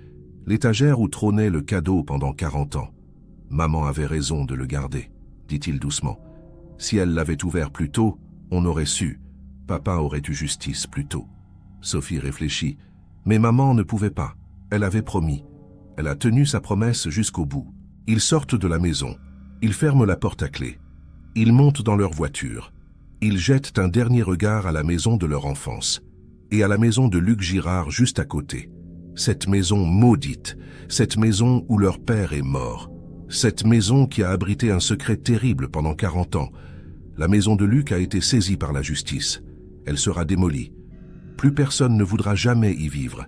l'étagère où trônait le cadeau pendant 40 ans. Maman avait raison de le garder, dit-il doucement. Si elle l'avait ouvert plus tôt, on aurait su. Papa aurait eu justice plus tôt. Sophie réfléchit. Mais maman ne pouvait pas. Elle avait promis. Elle a tenu sa promesse jusqu'au bout. Ils sortent de la maison. Ils ferment la porte à clé. Ils montent dans leur voiture. Ils jettent un dernier regard à la maison de leur enfance et à la maison de Luc Girard juste à côté. Cette maison maudite, cette maison où leur père est mort, cette maison qui a abrité un secret terrible pendant 40 ans. La maison de Luc a été saisie par la justice. Elle sera démolie. Plus personne ne voudra jamais y vivre.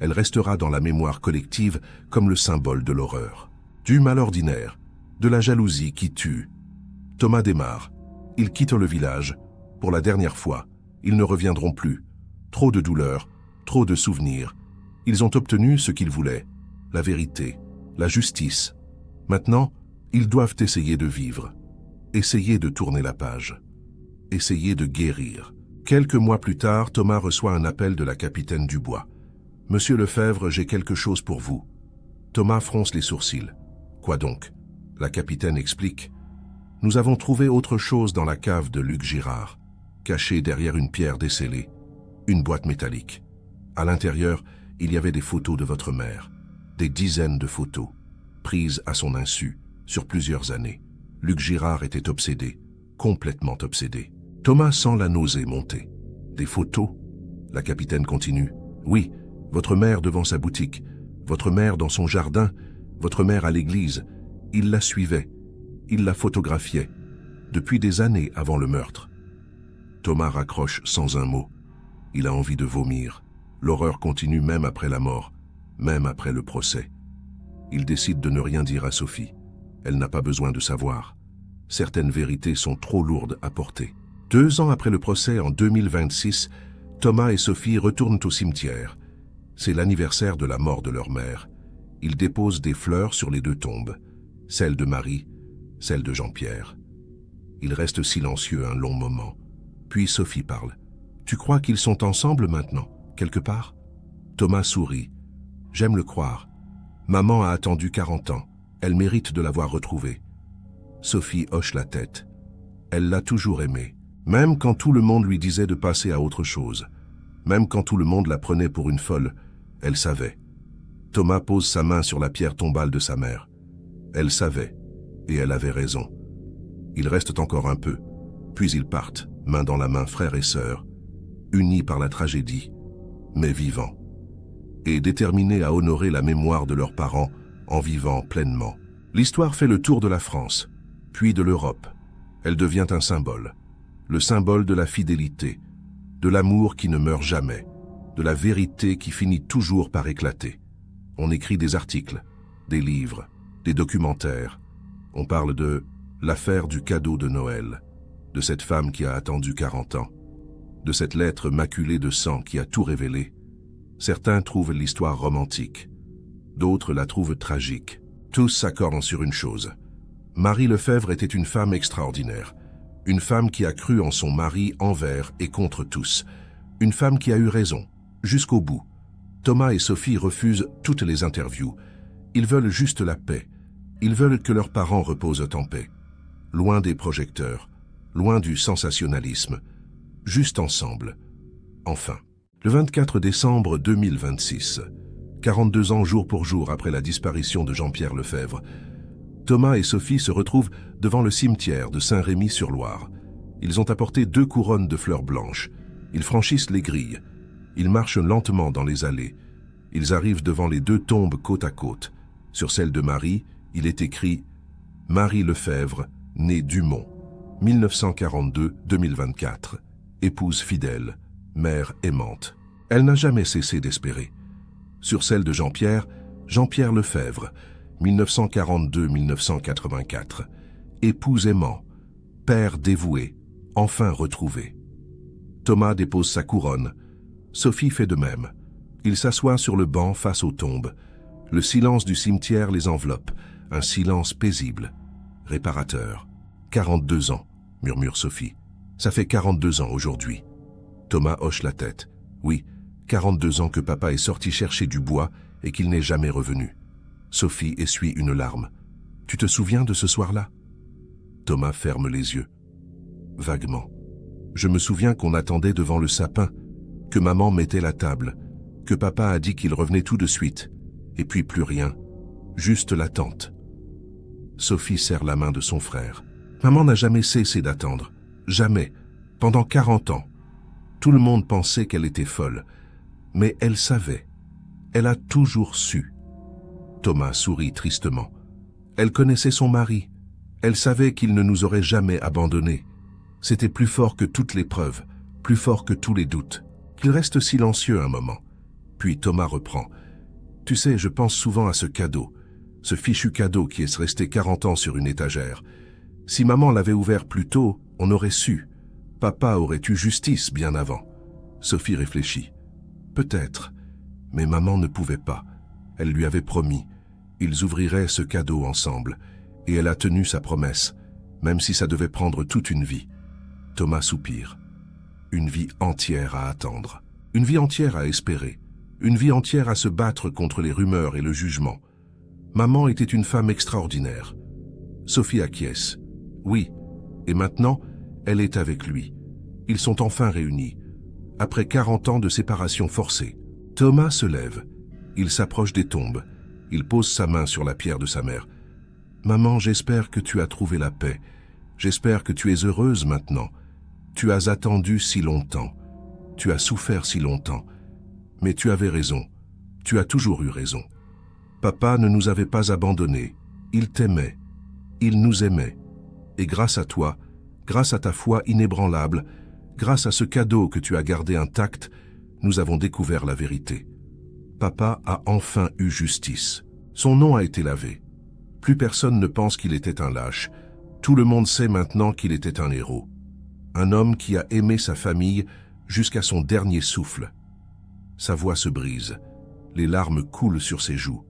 Elle restera dans la mémoire collective comme le symbole de l'horreur. Du mal ordinaire, de la jalousie qui tue. Thomas démarre. Ils quittent le village. Pour la dernière fois, ils ne reviendront plus. Trop de douleurs, trop de souvenirs. Ils ont obtenu ce qu'ils voulaient, la vérité, la justice. Maintenant, ils doivent essayer de vivre, essayer de tourner la page, essayer de guérir. Quelques mois plus tard, Thomas reçoit un appel de la capitaine Dubois. « Monsieur Lefebvre, j'ai quelque chose pour vous. » Thomas fronce les sourcils. « Quoi donc ?» La capitaine explique. « Nous avons trouvé autre chose dans la cave de Luc Girard, cachée derrière une pierre descellée, une boîte métallique. À l'intérieur, il y avait des photos de votre mère, des dizaines de photos, prises à son insu, sur plusieurs années. Luc Girard était obsédé, complètement obsédé. Thomas sent la nausée monter. Des photos? La capitaine continue. Oui, votre mère devant sa boutique, votre mère dans son jardin, votre mère à l'église. Il la suivait, il la photographiait, depuis des années avant le meurtre. Thomas raccroche sans un mot. Il a envie de vomir. L'horreur continue même après la mort, même après le procès. Il décide de ne rien dire à Sophie. Elle n'a pas besoin de savoir. Certaines vérités sont trop lourdes à porter. 2 ans après le procès, en 2026, Thomas et Sophie retournent au cimetière. C'est l'anniversaire de la mort de leur mère. Ils déposent des fleurs sur les 2 tombes, celle de Marie, celle de Jean-Pierre. Ils restent silencieux un long moment. Puis Sophie parle. « Tu crois qu'ils sont ensemble maintenant, quelque part ?» Thomas sourit. « J'aime le croire. Maman a attendu 40 ans. Elle mérite de l'avoir retrouvée. » Sophie hoche la tête. Elle l'a toujours aimé. Même quand tout le monde lui disait de passer à autre chose. Même quand tout le monde la prenait pour une folle, elle savait. Thomas pose sa main sur la pierre tombale de sa mère. Elle savait, et elle avait raison. Ils restent encore un peu, puis ils partent, main dans la main, frères et sœurs, unis par la tragédie, mais vivants, et déterminés à honorer la mémoire de leurs parents en vivant pleinement. L'histoire fait le tour de la France, puis de l'Europe. Elle devient un symbole, le symbole de la fidélité, de l'amour qui ne meurt jamais, de la vérité qui finit toujours par éclater. On écrit des articles, des livres, des documentaires. On parle de l'affaire du cadeau de Noël, de cette femme qui a attendu 40 ans, de cette lettre maculée de sang qui a tout révélé. Certains trouvent l'histoire romantique, d'autres la trouvent tragique. Tous s'accordent sur une chose. Marie Lefebvre était une femme extraordinaire, une femme qui a cru en son mari envers et contre tous, une femme qui a eu raison, jusqu'au bout. Thomas et Sophie refusent toutes les interviews. Ils veulent juste la paix. Ils veulent que leurs parents reposent en paix. Loin des projecteurs, loin du sensationnalisme. Juste ensemble. Enfin. Le 24 décembre 2026, 42 ans jour pour jour après la disparition de Jean-Pierre Lefebvre, Thomas et Sophie se retrouvent devant le cimetière de Saint-Rémy-sur-Loire. Ils ont apporté 2 couronnes de fleurs blanches. Ils franchissent les grilles. Ils marchent lentement dans les allées. Ils arrivent devant les deux tombes côte à côte. Sur celle de Marie, il est écrit « Marie Lefebvre, née Dumont, 1942-2024, épouse fidèle, mère aimante. » Elle n'a jamais cessé d'espérer. Sur celle de Jean-Pierre, Jean-Pierre Lefebvre, 1942-1984, épouse aimant, père dévoué, enfin retrouvé. Thomas dépose sa couronne. Sophie fait de même. Ils s'assoient sur le banc face aux tombes. Le silence du cimetière les enveloppe, un silence paisible, réparateur. 42 ans, murmure Sophie. Ça fait 42 ans aujourd'hui. Thomas hoche la tête. Oui, 42 ans que papa est sorti chercher du bois et qu'il n'est jamais revenu. Sophie essuie une larme. Tu te souviens de ce soir-là? Thomas ferme les yeux. Vaguement. Je me souviens qu'on attendait devant le sapin, que maman mettait la table, que papa a dit qu'il revenait tout de suite, et puis plus rien, juste l'attente. Sophie serre la main de son frère. Maman n'a jamais cessé d'attendre, jamais, pendant 40 ans. Tout le monde pensait qu'elle était folle, mais elle savait. Elle a toujours su. Thomas sourit tristement. Elle connaissait son mari. Elle savait qu'il ne nous aurait jamais abandonnés. C'était plus fort que toutes les preuves, plus fort que tous les doutes. Qu'il reste silencieux un moment. Puis Thomas reprend. Tu sais, je pense souvent à ce cadeau, ce fichu cadeau qui est resté 40 ans sur une étagère. Si maman l'avait ouvert plus tôt, on aurait su. Papa aurait eu justice bien avant. Sophie réfléchit. Peut-être, mais maman ne pouvait pas. Elle lui avait promis. Ils ouvriraient ce cadeau ensemble, et elle a tenu sa promesse, même si ça devait prendre toute une vie. Thomas soupire. Une vie entière à attendre. Une vie entière à espérer. Une vie entière à se battre contre les rumeurs et le jugement. Maman était une femme extraordinaire. Sophie acquiesce. Oui, et maintenant, elle est avec lui. Ils sont enfin réunis. Après 40 ans de séparation forcée. Thomas se lève. Il s'approche des tombes. Il pose sa main sur la pierre de sa mère. « Maman, j'espère que tu as trouvé la paix. J'espère que tu es heureuse maintenant. Tu as attendu si longtemps. Tu as souffert si longtemps. Mais tu avais raison. Tu as toujours eu raison. Papa ne nous avait pas abandonnés. Il t'aimait. Il nous aimait. Et grâce à toi, grâce à ta foi inébranlable, grâce à ce cadeau que tu as gardé intact, nous avons découvert la vérité. Papa a enfin eu justice. Son nom a été lavé. Plus personne ne pense qu'il était un lâche. Tout le monde sait maintenant qu'il était un héros. Un homme qui a aimé sa famille jusqu'à son dernier souffle. Sa voix se brise. Les larmes coulent sur ses joues.